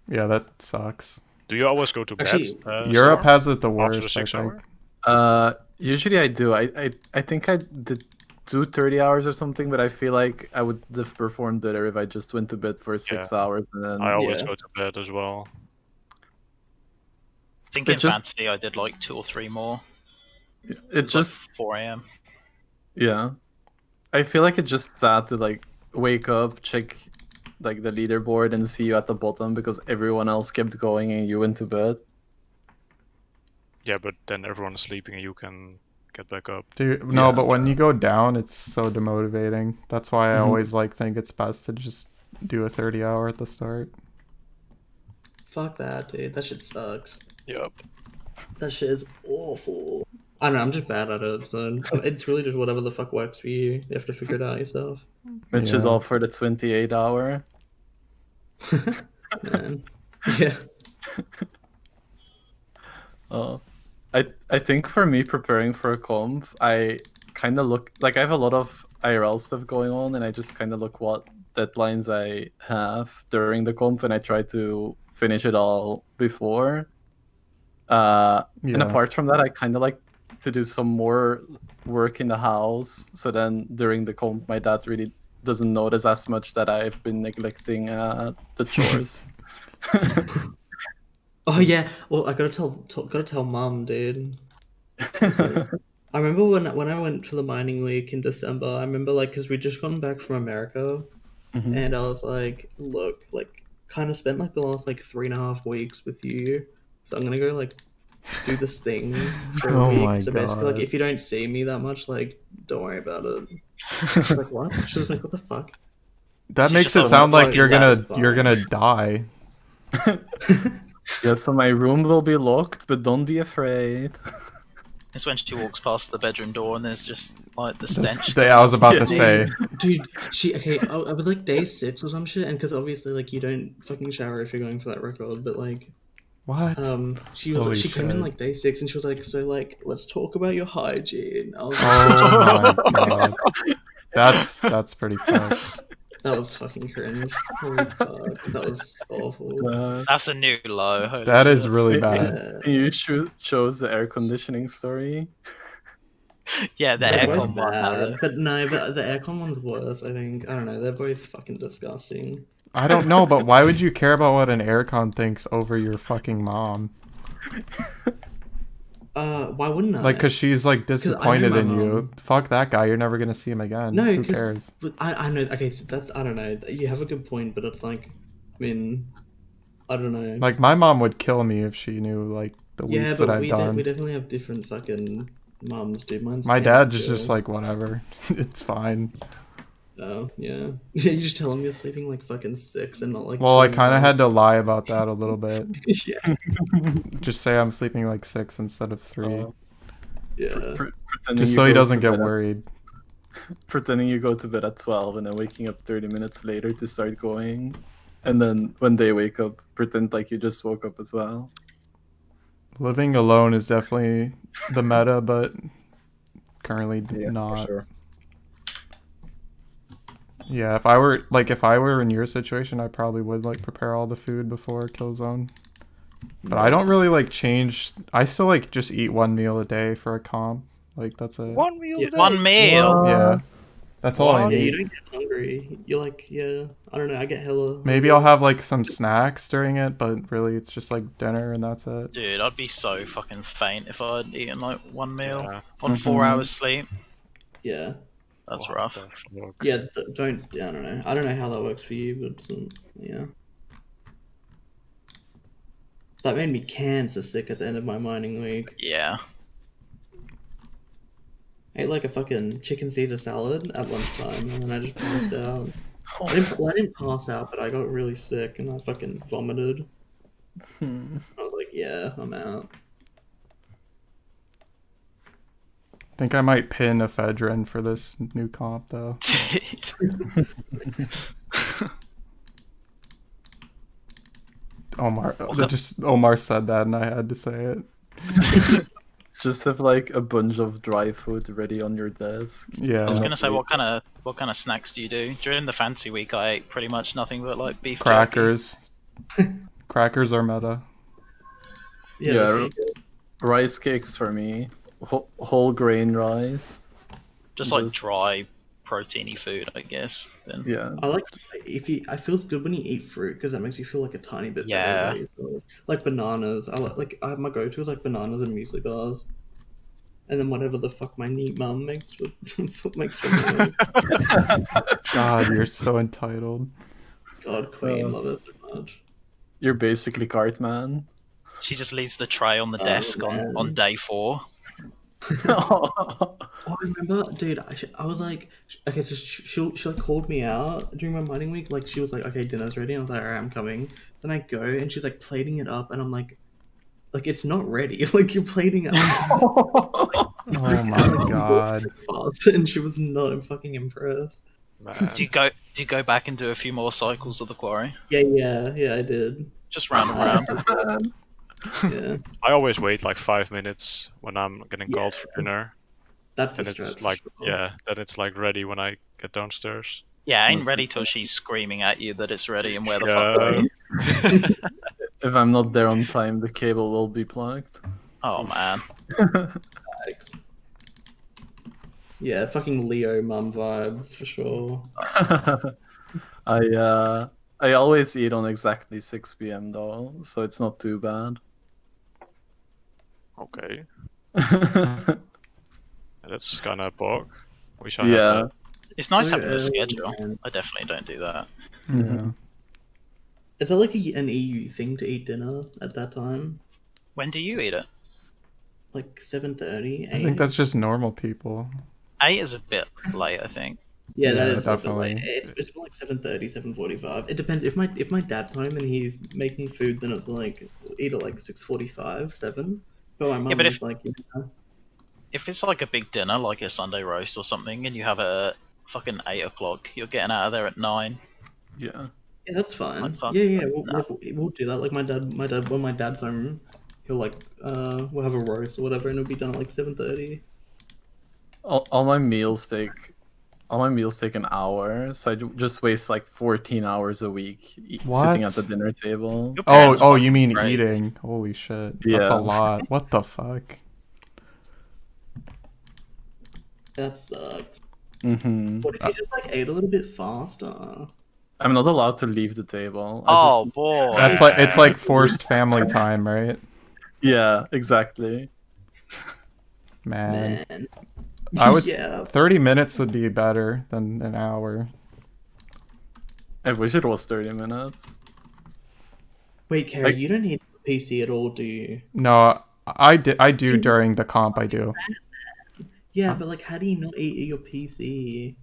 Yeah, that sucks. Do you always go to bed? Actually, Europe Storm? has it the After the worst, I 6 think. hour? Usually I do. I think I did do 30 hours or something, but I feel like I would have performed better if I just went to bed for 6 hours and then. I always Yeah. go to bed as well. I think It in just- fantasy I did like 2 or 3 more. So It was, just like 4 a.m. Yeah. I feel like it's just sad to like wake up, check like the leaderboard and see you at the bottom because everyone else kept going and you went to bed. Yeah, but then everyone's sleeping and you can get back up. No, Yeah. but when you go down, it's so demotivating. That's why I Mhm. always think it's best to just do a 30-hour at the start. fuck that, dude. That shit sucks. Yep. That shit is awful. I don't know, I'm just bad at it, so it's really just whatever the fuck works for you. You have to figure it out yourself. Which is Yeah. all for the 28 hour. Man. Yeah. I think for me preparing for a comp, I kind of look like I have a lot of IRL stuff going on, and I just kind of look what deadlines I have during the comp, and I try to finish it all before. And Yeah. apart from that, I kind of like to do some more work in the house. So then during the comp, my dad really doesn't notice as much that I've been neglecting the chores. Oh yeah. Well, I gotta tell mom, dude. I remember when I went for the mining week in December. I remember like because we'd just gotten back from America, Mhm. and I was like, look, like kind of spent like the last like 3.5 weeks with you, so I'm gonna go like do this thing for a Oh week. my So basically, like God. if you don't see me that much, like don't worry about it. I was like, what? She was like, what the fuck? That She's makes just it like, sound "Well, like you're that gonna is you're fine." gonna die. Yeah, so my room will be locked, but don't be afraid. It's when she walks past the bedroom door and there's just like the This- stench. I was about Yeah. to say. Dude, I was like day 6 or some shit, and because obviously like you don't fucking shower if you're going for that record, but like What? Holy She came in shit. like day 6 and she was like, so like let's talk about your hygiene. I was like, Oh my god. That's pretty fucked. that was fucking cringe. Holy fuck, that was awful. That's a new low. Holy That is shit. really bad. Yeah. You chose the air conditioning story. Yeah, the They're aircon both one. bad, but no, but the aircon one's worse. I think. I don't know. They're both fucking disgusting. I don't know, but why would you care about what an aircon thinks over your fucking mom? Why wouldn't I? Like, cause she's like disappointed my in you. mom. Fuck that guy. You're never gonna see him again. No, Who 'cause- cares? But I know. Okay, so that's I don't know. You have a good point, but it's like, I mean, I don't know. Like, my mom would kill me if she knew like the yeah, weeks but that I've we done. definitely have different fucking mums, dude. Mine's My cancer dad is just too. like whatever. It's fine. Oh yeah. Yeah, you just tell him you're sleeping like fucking 6 and not like. Well, I 2 kind of a.m. had to lie about that a little bit. yeah. Just say I'm sleeping like 6 instead of 3, Yeah. Pretending just you so he go doesn't to get bed at- worried. Pretending you go to bed at 12 and then waking up 30 minutes later to start going. And then when they wake up, pretend like you just woke up as well. Living alone is definitely the meta, but currently Yeah, not. for sure. Yeah, if I were in your situation, I probably would like prepare all the food before Killzone. But I don't really like change. I still like just eat one meal a day for a comp. Like that's it. One meal Yeah. a day. One meal. Yeah, that's all I What? Yeah, you need. don't get hungry. You're like, yeah, I don't know. I get hella. Maybe I'll have like some snacks during it, but really it's just like dinner and that's it. Dude, I'd be so fucking faint if I'd eaten like one meal Yeah. on 4 Mhm. hours sleep. Yeah, That's What rough. the fuck? yeah. Don't. I don't know. I don't know how that works for you, but yeah. That made me cancer sick at the end of my mining week. Yeah. I ate like a fucking chicken Caesar salad at lunchtime, and then I just passed out. I didn't pass out, but I got really sick and I fucking vomited. Hmm. I was like, yeah, I'm out. I think I might pin ephedrine for this new comp though. Omar said that and I had to say it. Just have like a bunch of dry food ready on your desk. Yeah. I was gonna say, Wait. what kind of snacks do you do? During the fancy week, I ate pretty much nothing but like beef jerky. Crackers. Crackers are meta. Yeah, Yeah, they're pretty good. Rice cakes for me. Whole grain rice. Just like Just- dry, proteiny food, I guess. Then Yeah. I like it feels good when you eat fruit because that makes you feel like a tiny bit Yeah. better. About yourself. Like bananas. I have my go-to is like bananas and muesli bars, and then whatever the fuck my neat mum makes for me. God, you're so entitled. God, Queen, love it so much. You're basically Cartman. she just leaves the tray on the Oh, desk man. on day 4. Oh, I remember, dude. I was like, okay, so she like called me out during my mining week. Like she was like, okay, dinner's ready. And I was like, alright, I'm coming. Then I go and she's like plating it up, and I'm like it's not ready. Like you're plating it up Oh my god. fast, and she was not fucking impressed. Man. Do you go back and do a few more cycles of the quarry? Yeah, I did. Just round and round. Yeah, I always wait like 5 minutes when I'm getting called for Yeah. dinner, that's and a it's stretch. like for sure. yeah, then it's like ready when I get downstairs. Yeah, I ain't Must ready be till she's screaming at you that it's ready and where the Yeah. fuck are you? If I'm not there on time, the cable will be plugged. Oh man. Thanks. Yeah, fucking Leo mum vibes for sure. I always eat on exactly 6 p.m. though, so it's not too bad. Okay, that's kind of bug. Wish I Yeah. had that. It's nice So having a early, schedule. man. I definitely don't do that. Yeah. Is that like an EU thing to eat dinner at that time? When do you eat it? Like 7:30, I think that's just normal people. 8 is a bit late, I think. Yeah, that Yeah, is definitely. definitely. It's more like 7:30, 7:45. It depends. If my dad's home and he's making food, then it's like eat at like 6:45, 7. But my mum but is if- like, If it's like a big dinner, like a Sunday roast or something, and you have a fucking 8 o'clock, you're getting out of there at 9. Yeah. Yeah, that's fine. Like, fuck. Yeah, No. we'll do that. Like my dad, when my dad's home, he'll like we'll have a roast or whatever, and it'll be done at like 7:30. All my meals take an hour, so I just waste like 14 hours a week sitting at the What? dinner table. Your Oh, parents oh, fucking you mean great. eating? Holy shit, that's a Yeah. lot. What the fuck? That sucks. Hmm What if you just like ate a little bit faster? I'm not allowed to leave the table. Oh boy. That's like it's like forced family time, right? Yeah, exactly. Man, Man. I would. Yeah. 30 minutes would be better than an hour. I wish it was 30 minutes. Wait, Carrie, Like- you don't need a PC at all, do you? No, I do See- during the comp. I do Yeah, but like, how do you not eat at your PC?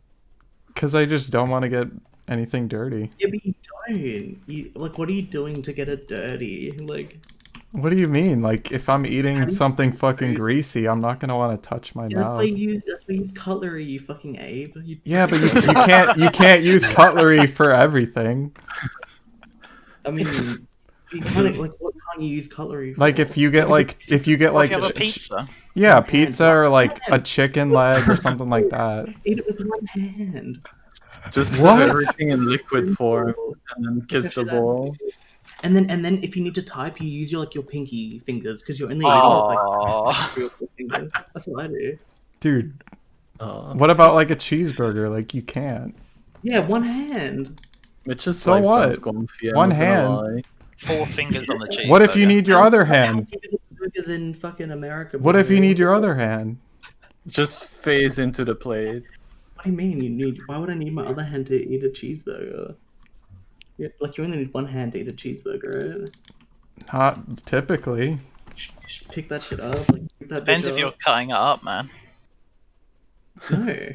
because I just don't want to get anything dirty. Yeah, but you don't. You like, what are you doing to get it dirty? Like, What do you mean? Like if I'm eating something fucking greasy, I'm not gonna want to touch my yeah, that's why mouth. you use cutlery, you fucking ape. Yeah, but you can't use cutlery for everything. I mean, you can't like, what can't you use cutlery for? Like if you get like What if you have a ch- pizza? yeah, One hand, pizza or one like a hand. chicken leg or something like that. Eat it with one hand. Just What? put everything in liquid form and then kiss the bowl. And then if you need to type, you use your pinky fingers because you're only eating with like Oh. 3 or 4 fingers. That's what I do. Dude, Uh, what about like a cheeseburger? Like you can't. Yeah, one hand. It just So sounds what? comfy. I'm One not gonna hand. lie. 4 fingers on the cheeseburger. What if you need your other hand? Burgers in fucking America. What if you bro. need your other hand? Just phase into the plate. What do you mean you need? Why would I need my other hand to eat a cheeseburger? Yeah, like you only need one hand to eat a cheeseburger, right? Not typically. Just pick that shit up. Like, pick that Depends bitch if you're up. cutting it up, man. No,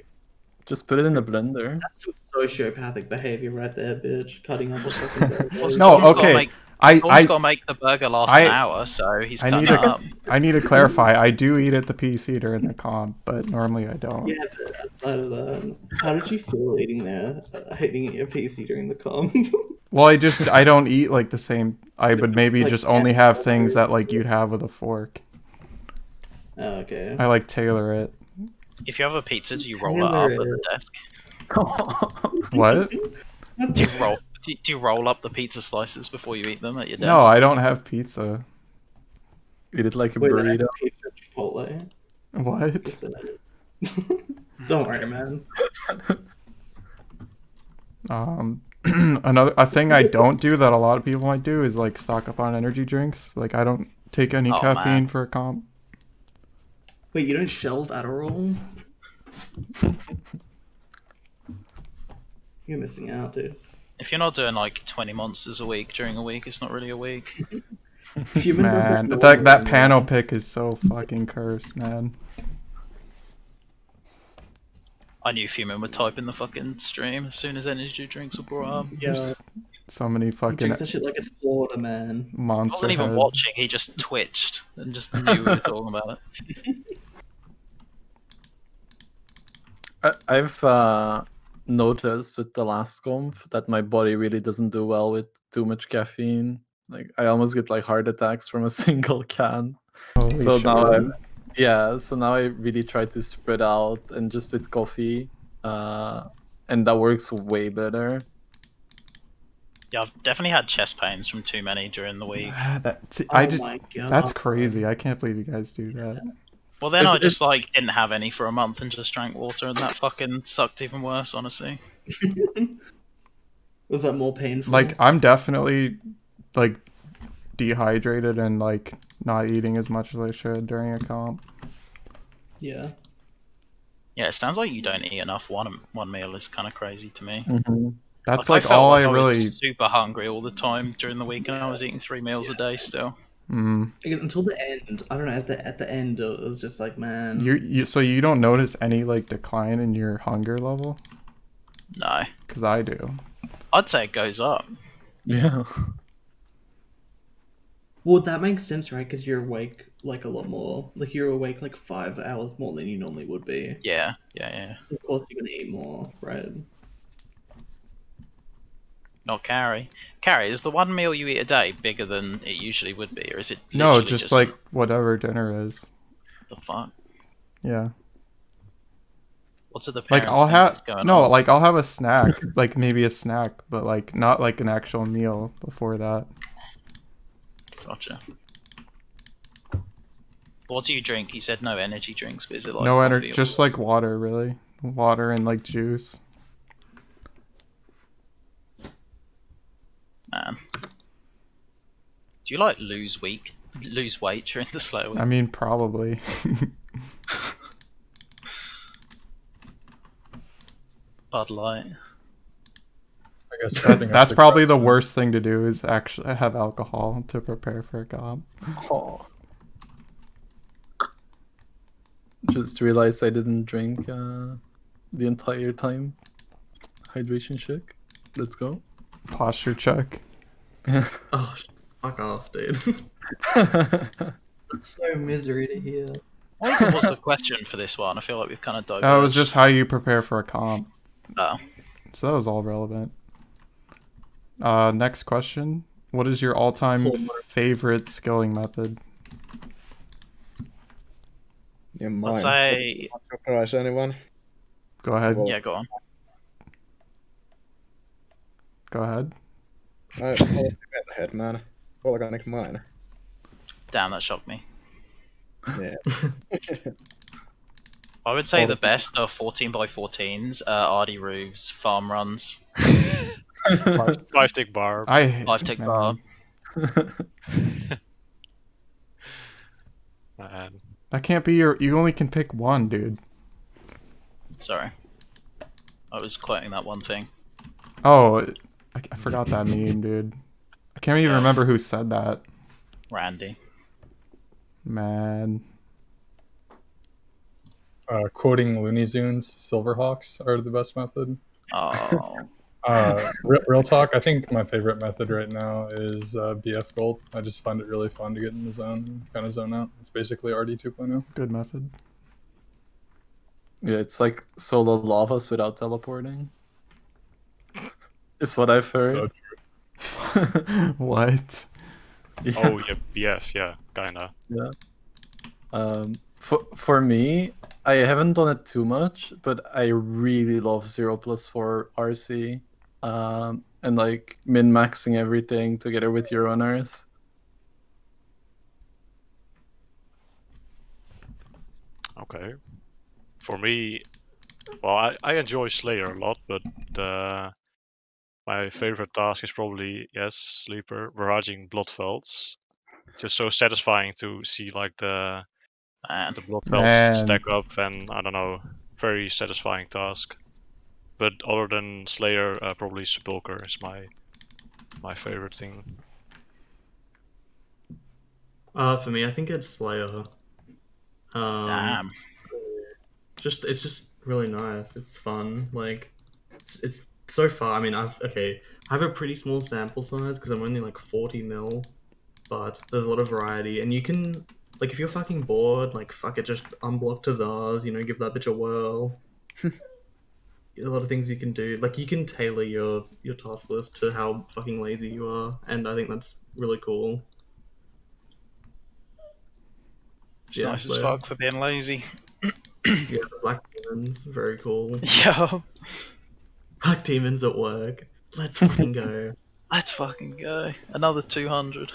Just put it in the blender. that's some sociopathic behavior right there, bitch. Cutting up a fucking burger. No, Storm's gotta okay. make- I Storm's got to make the burger last an I- hour, so he's I cutting need it to up. I need to clarify. I do eat at the PC during the comp, but normally I don't. Yeah, but outside of that, how did you feel eating there? Eating at your PC during the comp? Well, I don't eat like the same. I would maybe Like, just only have things that like you'd have with a fork. Oh, okay. I like tailor it. If you have a pizza, do you roll it up at the desk? What? Do you roll up the pizza slices before you eat them at your desk? No, I don't have pizza. Eat it like a Wait, then I burrito. paid for Chipotle. What? Yes, don't worry, man. A thing I don't do that a lot of people might do is like stock up on energy drinks. Like I don't take any Oh, caffeine man. for a comp. Wait, you don't shelve Adderall? You're missing out, dude. If you're not doing like 20 monsters a week during a week, it's not really a week. Human does Man, not that know. panel pick is so fucking cursed, man. I knew Fumin would type in the fucking stream as soon as energy drinks were brought up. Yeah, So many he fucking drinks that shit like it's Florida, man. I monster wasn't even heads. watching, he just twitched and just knew we were talking about it. I've noticed with the last comp that my body really doesn't do well with too much caffeine. Like I almost get like heart attacks from a single can. Holy So shit. now I really try to spread out and just with coffee, and that works way better. Yeah, I've definitely had chest pains from too many during the week. My god. That's crazy. I can't believe you guys do that. Well, then It's- I just like didn't have any for a month and just drank water, and that fucking sucked even worse, honestly. Was that more painful? Like I'm definitely like dehydrated and like not eating as much as I should during a comp. yeah. Yeah, it sounds like you don't eat enough. One meal is kind of crazy to me. That's I like felt all like I was really. super hungry all the time during the week, and I was eating 3 meals a day still. Mm. Until the end, I don't know. At the end, it was just like, man. So you don't notice any like decline in your hunger level? No, Because I do. I'd say it goes up. Yeah. Well, that makes sense, right? Because you're awake like a lot more. Like you're awake like 5 hours more than you normally would be. Yeah. Of course, you're gonna eat more, right? Not carry. Carry, is the one meal you eat a day bigger than it usually would be, or is it No, literally just like whatever dinner is. the fuck? Yeah. What do the Like parents I'll think have is going on? like I'll have a snack, like maybe a snack, but like not like an actual meal before that. Gotcha. What do you drink? You said no energy drinks, but is it like No coffee energy, or- just like water, really. Water and like juice. Man. Do you like lose weight during the slow week? I mean, probably. Bud Light. I guess wrapping up That's probably the question. worst thing to do is actually have alcohol to prepare for a comp. Oh. Just realized I didn't drink the entire time. Hydration check. Let's go. Posture check. Oh, fuck off, dude. It's so misery to hear. What was the question for this one? I feel like we've kind of diverged. That was just how you prepare for a comp. Oh. So that was all relevant. Next question. What is your all-time favorite skilling method? Yeah, mine. Let's say... Not surprise anyone. Go ahead. Well, Yeah, go on. Go ahead. I head, man. Volcanic mine. Damn, that shocked me. Yeah. I would say the best are 14x14s, RD roofs, farm runs, 5-tick bar. 5-tick man. bar. Man. That can't be your. You only can pick one, dude. Sorry. I was quoting that one thing. Oh, I forgot that meme, dude. I can't even remember who said that. Randy. Man. Quoting Looney Tunes, Silverhawks are the best method. Oh. Real talk, I think my favorite method right now is BF Gold. I just find it really fun to get in the zone and kind of zone out. It's basically RD 2.0. Good method. Yeah, it's like solo lavas without teleporting. It's what I've heard. So What? Yeah. Oh, yeah, BF, yeah, kinda. For me, I haven't done it too much, but I really love 0+4 RC. And like min-maxing everything together with your runners. Okay. For me, well, I enjoy Slayer a lot, but my favorite task is probably, yes, Sleeper, barraging Bloodvelds. Just so satisfying to see like the Man. Bloodvelds Man. stack up, and I don't know, very satisfying task. But other than Slayer, probably Sepulcher is my favorite thing. For me, I think it's Slayer. Damn. It's just really nice. It's fun. Like, it's so far. I mean, I have a pretty small sample size because I'm only like 40 mil, but there's a lot of variety, and you can like if you're fucking bored, like fuck it, just unblock Tazars. You know, give that bitch a whirl. A lot of things you can do. Like you can tailor your task list to how fucking lazy you are, and I think that's really cool. It's nice as fuck for being lazy. Yeah, the Black Demons, very cool. Yeah. Black Demons at work. Let's fucking go. Let's fucking go. Another 200.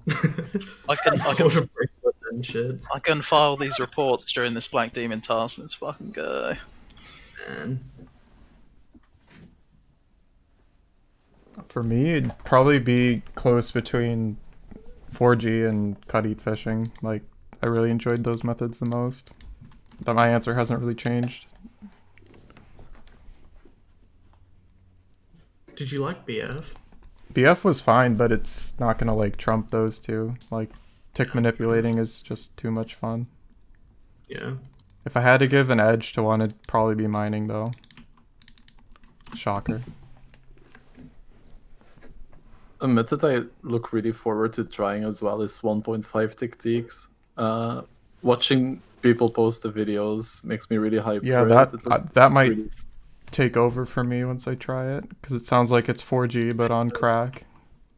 I Sword bracelet and shit. I can file these reports during this Black Demon task. Let's fucking go. Man. For me, it'd probably be close between 4G and cut eat fishing. Like, I really enjoyed those methods the most. But my answer hasn't really changed. Did you like BF? BF was fine, but it's not gonna like trump those two. Like, tick manipulating is just too much fun. Yeah. If I had to give an edge to one, it'd probably be mining though. Shocker. A method I look really forward to trying as well is 1.5 techniques. Watching people post the videos makes me really hyped. Yeah, for that it. that It's might really take over for me once I try it, because it sounds like it's 4G but on crack.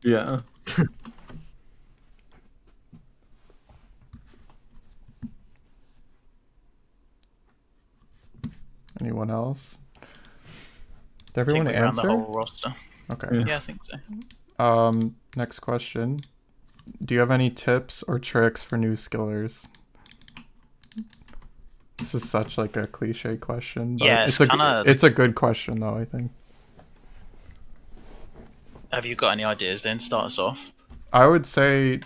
Yeah. Anyone else? Did everyone think we ran the answer? whole roster. Okay. Yeah, I think so. Next question. Do you have any tips or tricks for new skillers? This is such like a cliche question, but Yeah, it's a good question though, I think. Have you got any ideas then? Start us off. I would say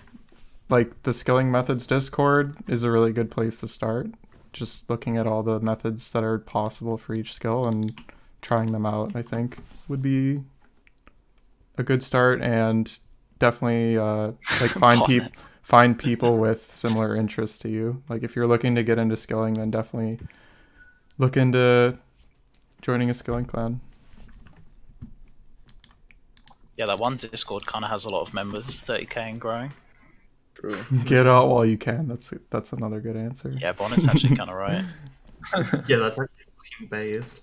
like the Skilling Methods Discord is a really good place to start. Just looking at all the methods that are possible for each skill and trying them out, I think would be a good start, and definitely like find people with similar interests to you. Like if you're looking to get into skilling, then definitely look into joining a skilling clan. Yeah, that one Discord kind of has a lot of members, 30k and growing. True. Get out while you can. That's another good answer. Yeah, Bonnet's actually kind of right. Yeah, that's actually fucking based.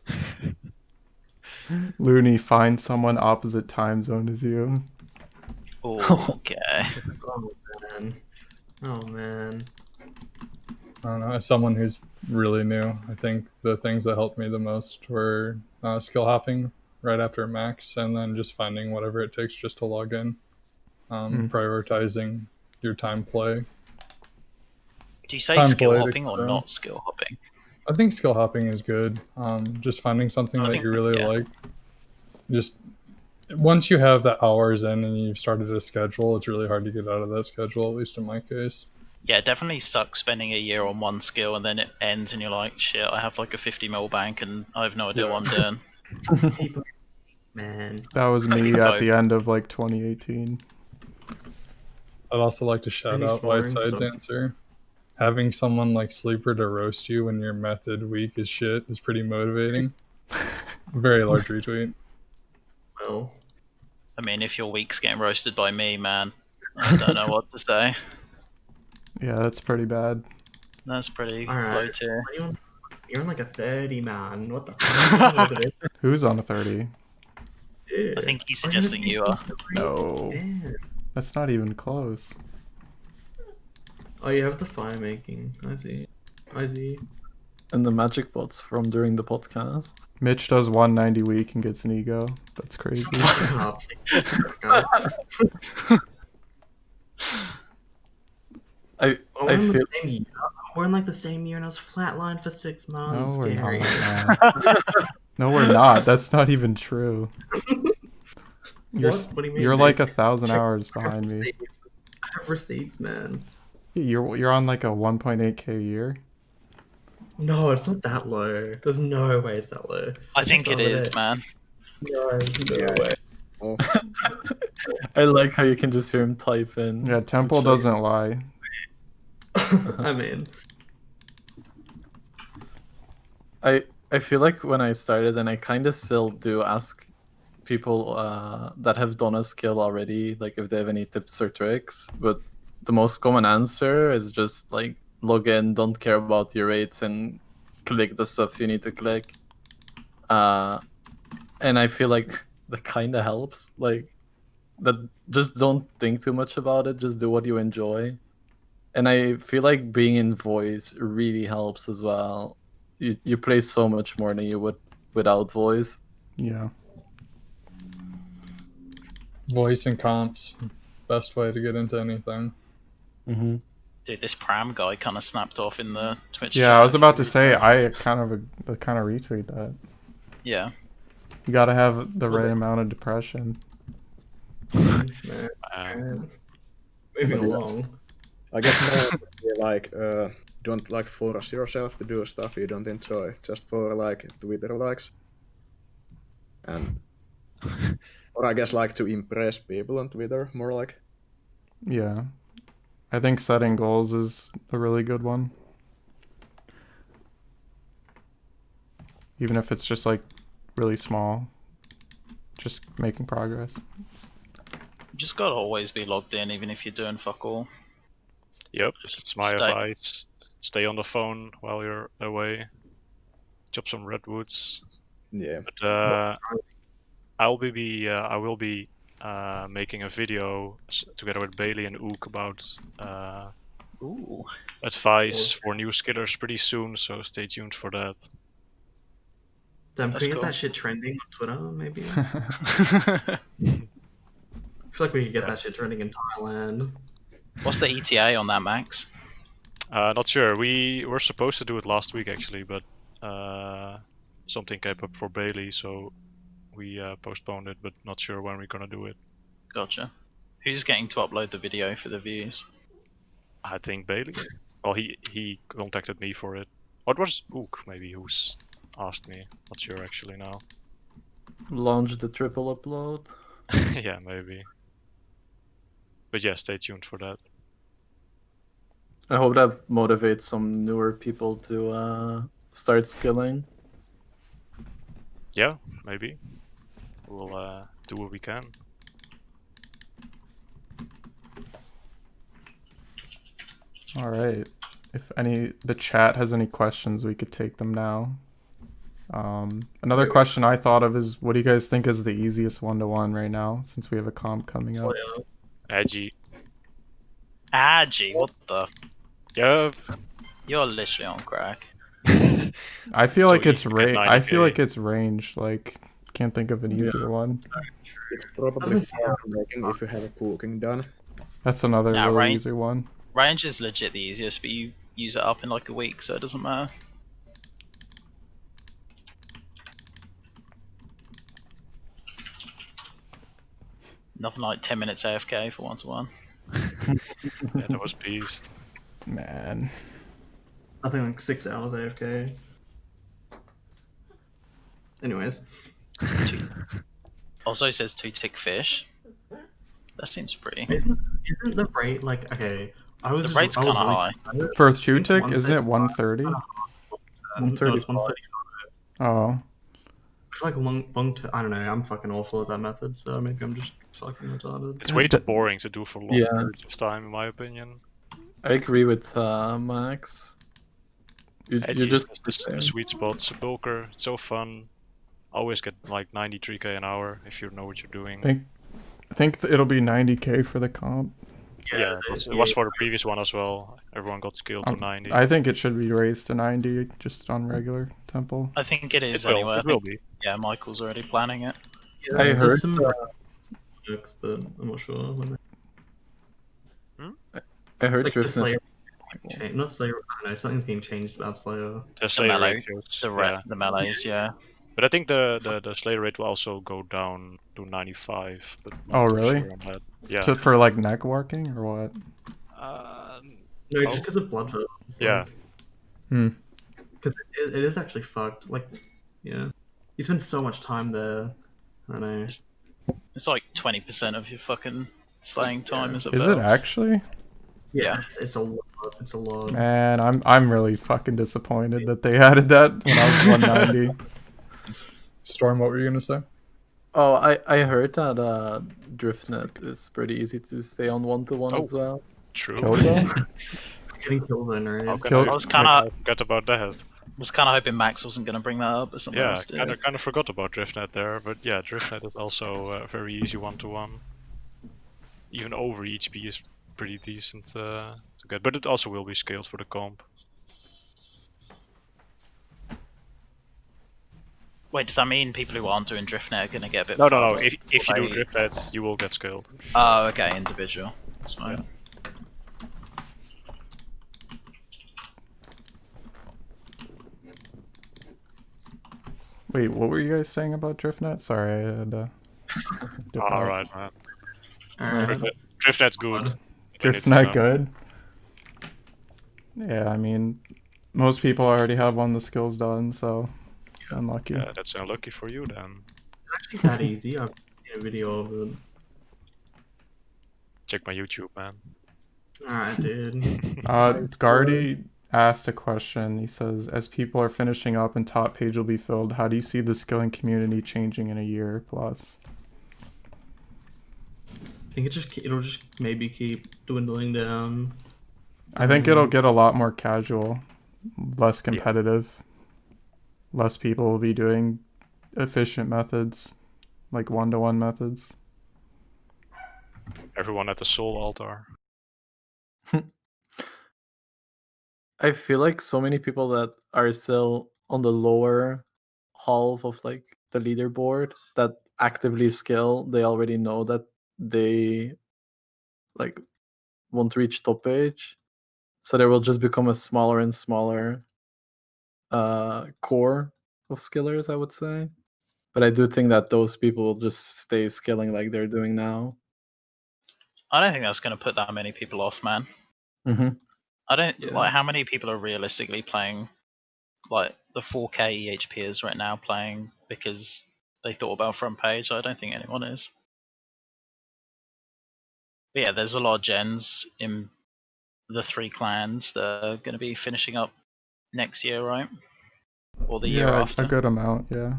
Looney, find someone opposite time zone as you. Okay. Oh man. Oh man. I don't know. As someone who's really new, I think the things that helped me the most were skill hopping right after max, and then just finding whatever it takes just to log in. Prioritizing your time play. Do you say Time skill played, hopping or not skill hopping? I think skill hopping is good. Just finding something I that think- you really yeah. like. Just once you have the hours in and you've started a schedule, it's really hard to get out of that schedule, at least in my case. Yeah, it definitely sucks spending a year on one skill and then it ends and you're like, shit, I have like a 50 mil bank and I have no idea what I'm doing. People, man. That was me at the end of like 2018. I'd also like to shout Any out scoring Whiteside's stuff? answer. Having someone like Sleeper to roast you when your method weak as shit is pretty motivating. Very large retweet. Well, I mean, if your week's getting roasted by me, man, I don't know what to say. Yeah, that's pretty bad. That's pretty Alright. low tier. you're on like a 30, man. What the fuck? Who's on a 30? I think he's suggesting you are. No. Damn. That's not even close. Oh, you have the fire making. I see. I see. And the magic bots from during the podcast. Mitch does 190 week and gets an ego. That's crazy. Oh, God. I We're in feel the same year. We're in like the same year, and I was flatlined for 6 No, months. we're Gary. not. Man. No, we're not. That's not even true. You're What? What do you mean? you're man? like 1,000 Check- hours I have behind me. receipts. I have receipts, man. You're on like a 1.8k a year. No, it's not that low. There's no way it's that low. I think it checked the other is, day. man. No, no way. Oh, I like how you can just hear him type in. Yeah, Temple Sure. doesn't lie. I mean, I feel like when I started, and I kind of still do ask people that have done a skill already, like if they have any tips or tricks. But the most common answer is just like log in, don't care about your rates, and click the stuff you need to click. And I feel like that kind of helps. Like that, just don't think too much about it. Just do what you enjoy. And I feel like being in voice really helps as well. You play so much more than you would without voice. Yeah. Voice and comps, best way to get into anything. Mm-hmm. Dude, this Pram guy kind of snapped off in the Twitch Yeah, chat. I was about to say I kind of retweet that. Yeah. You gotta have the right amount of depression. man. Moving along. I guess more would be like don't like force yourself to do stuff you don't enjoy just for like Twitter likes, and or I guess like to impress people on Twitter more like. Yeah. I think setting goals is a really good one. Even if it's just like really small. Just making progress. You just gotta always be logged in, even if you're doing fuck all. Yep, Just it's my stay- advice. Stay on the phone while you're away. Chop some redwoods. Yeah. But I will be making a video together with Bailey and Ook about Ooh. advice for new skillers pretty soon. So stay tuned for that. Damn, That's can we get cool. that shit trending on Twitter, maybe? I feel like we could get that shit trending in Thailand. What's the ETA on that, Max? Not sure. We were supposed to do it last week actually, but something came up for Bailey, so we postponed it. But not sure when we're gonna do it. Gotcha. Who's getting to upload the video for the views? I think Bailey. Well, he contacted me for it. What was Ook maybe who's asked me? Not sure actually now. Launch the triple upload. Yeah, maybe. But yeah, stay tuned for that. I hope that motivates some newer people to start skilling. Yeah, maybe. We'll do what we can. All right. If the chat has any questions, we could take them now. Another question I thought of is, what do you guys think is the easiest 1-to-1 right now, since we have a comp coming up? Agi. Agi, what the? Yeah. You're literally on crack. I feel So like it's you get 90K. I feel like it's ranged. Like, can't think of an easier one. It's probably far making if you have a cooking done. That's another Yeah, really right. easy one. Range is legit the easiest, but you use it up in like a week, so it doesn't matter. Nothing like 10 minutes AFK for 1-to-1. Yeah, that was beast. Man. I think like 6 hours AFK. Anyways. Also says 2-tick fish. That seems pretty. Isn't the rate like okay? The rate's kind of high. For 2-tick, isn't it 130? 130. No, it's 135. Oh. I feel like I don't know. I'm fucking awful at that method, so maybe I'm just fucking retarded. It's way too boring to do for long Yeah. periods of time, in my opinion. I agree with Max. You Edgy just is the sweet spot. Sepulcher, it's so fun. Always get like 93k an hour if you know what you're doing. I think it'll be 90k for the comp. Yeah, it was for the previous one as well. Everyone got scaled to 90. I think it should be raised to 90 just on regular temple. I think it is It will, anyway. it will be. Yeah, Michael's already planning it. Yeah, I there's heard some works, but I'm not sure when I heard like the Driftnet. Slayer not Slayer. I don't know. Something's getting changed about Slayer. The Slayer melee, ratios, The melees, yeah. But I think the Slayer rate will also go down to 95. But not Oh, too really? Sure on that. Yeah. For like neck working or what? No, Oh. just because of blood vote. Yeah. Because it is actually fucked. Like, yeah, you spend so much time there. I don't know. It's like 20% of your fucking slaying time is at Is it belts. actually? Yeah. It's a lot. It's a lot. Man, I'm really fucking disappointed that they added that when I was 190. Storm, what were you gonna say? Oh, I heard that Driftnet is pretty easy to stay on 1-to-1 Oh. as well. True. Killzone? Getting killzone, right? How Kill- can I was kind of forgot about that. hoping Max wasn't gonna bring that up, but something Yeah, else did. kind of forgot about Driftnet there, but yeah, Driftnet is also a very easy 1-to-1. Even over HP is pretty decent to get, but it also will be scaled for the comp. Wait, does that mean people who aren't doing Driftnet are gonna get a bit? No. fucked? If you do Like- Driftnet, you will get scaled. Oh, okay, individual. That's fine. Wait, what were you guys saying about Driftnet? Sorry, I had dip out. Alright, man. Alright. Driftnet's good. Driftnet good? Yeah, I mean, most people already have one of the skills done, so unlucky. Yeah, that's unlucky for you then. It's actually that easy. I've seen a video of it. Check my YouTube, man. Alright, dude. Guardy asked a question. He says, as people are finishing up and top page will be filled, how do you see the skilling community changing in a year plus? I think it'll just maybe keep dwindling down. I think it'll get a lot more casual, less competitive. Less people will be doing efficient methods, like 1-to-1 methods. Everyone at the soul altar. I feel like so many people that are still on the lower half of like the leaderboard that actively skill, they already know that they like won't reach top page. So there will just become a smaller and smaller core of skillers, I would say. But I do think that those people will just stay skilling like they're doing now. I don't think that's going to put that many people off, man. Mm-hmm. I don't Yeah. like how many people are realistically playing like the 4K EHPers right now playing because they thought about front page. I don't think anyone is. But yeah, there's a lot of gens in the 3 clans that are going to be finishing up next year, right? Or the year Yeah, after. a good amount, yeah.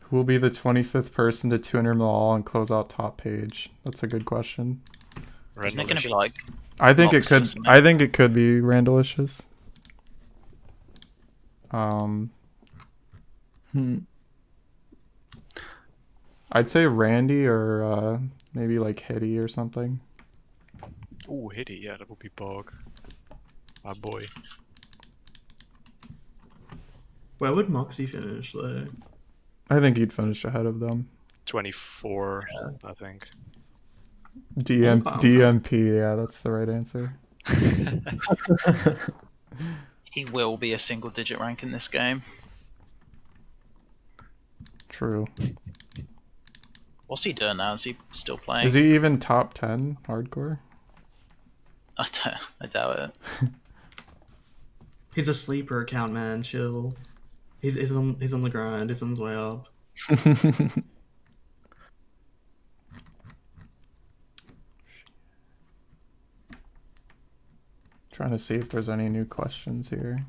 Who will be the 25th person to 200 mil all and close out top page? That's a good question. Isn't it going to be like? I think it could. Moxes, isn't it? I think it could be Randalicious. I'd say Randy or maybe like Hitty or something. Ooh, Hitty, yeah, that would be Bog. My boy. Where would Moxie finish though? I think he'd finish ahead of them. 24, I think. DMP, yeah, that's the right answer. He will be a single digit rank in this game. True. What's he doing now? Is he still playing? Is he even top 10 hardcore? I doubt it. He's a sleeper account, man. Chill. He's on the grind. He's on his way up. Trying to see if there's any new questions here.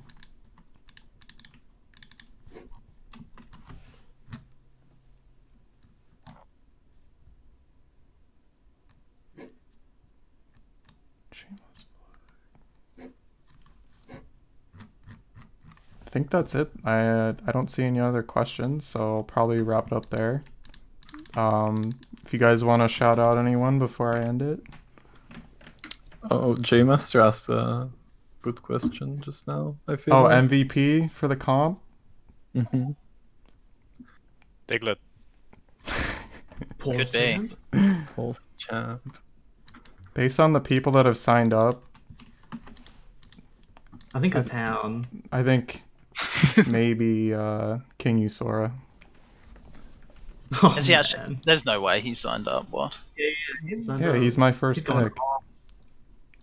I think that's it. I don't see any other questions, so I'll probably wrap it up there. If you guys want to shout out anyone before I end it. Oh, J Master asked a good question just now, I feel Oh, like. MVP for the comp? Mm-hmm. Diglett. Pause Could be. champ? Fourth champ. Based on the people that have signed up, I think a town. I think maybe King Usora. Oh, Is he actually? man. There's no way he signed up. What? Yeah, he's my first pick.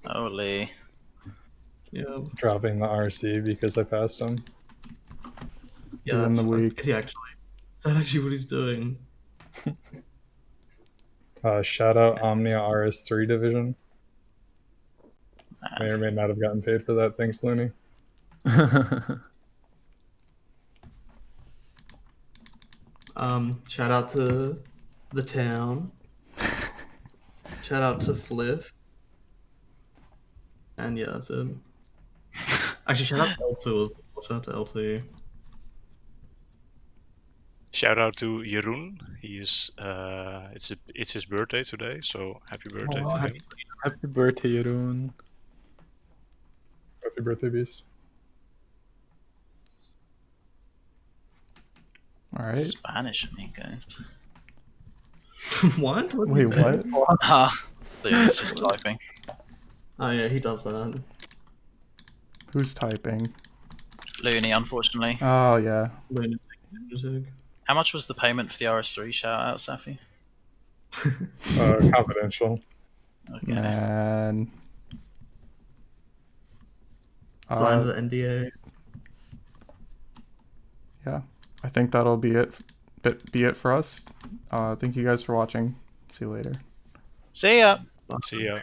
Holy. Yeah. Dropping the RC because I passed him. Yeah, Doing the that's- week. Is he actually? Is that actually what he's doing? Shout out Omnia RS3 division. May or may not have gotten paid for that. Thanks, Looney. Shout out to the town. Shout out to Fliff. And yeah, that's it. Actually, shout out to L2 as well. Shout out to L2. Shout out to Jeroen. He's it's his birthday today, so happy birthday to him. Happy birthday, Jeroen. Happy birthday, Beast. All right. Spanish, me guys. What? Wait, what? Ah, Luna's just typing. Oh yeah, he does that. Who's typing? Looney, unfortunately. Oh, yeah. Lunatic. How much was the payment for the RS3 shout out, Safi? Confidential. Okay. Man. Signed the NDA. Yeah, I think that'll be it for us. Thank you guys for watching. See you later. See ya. See ya.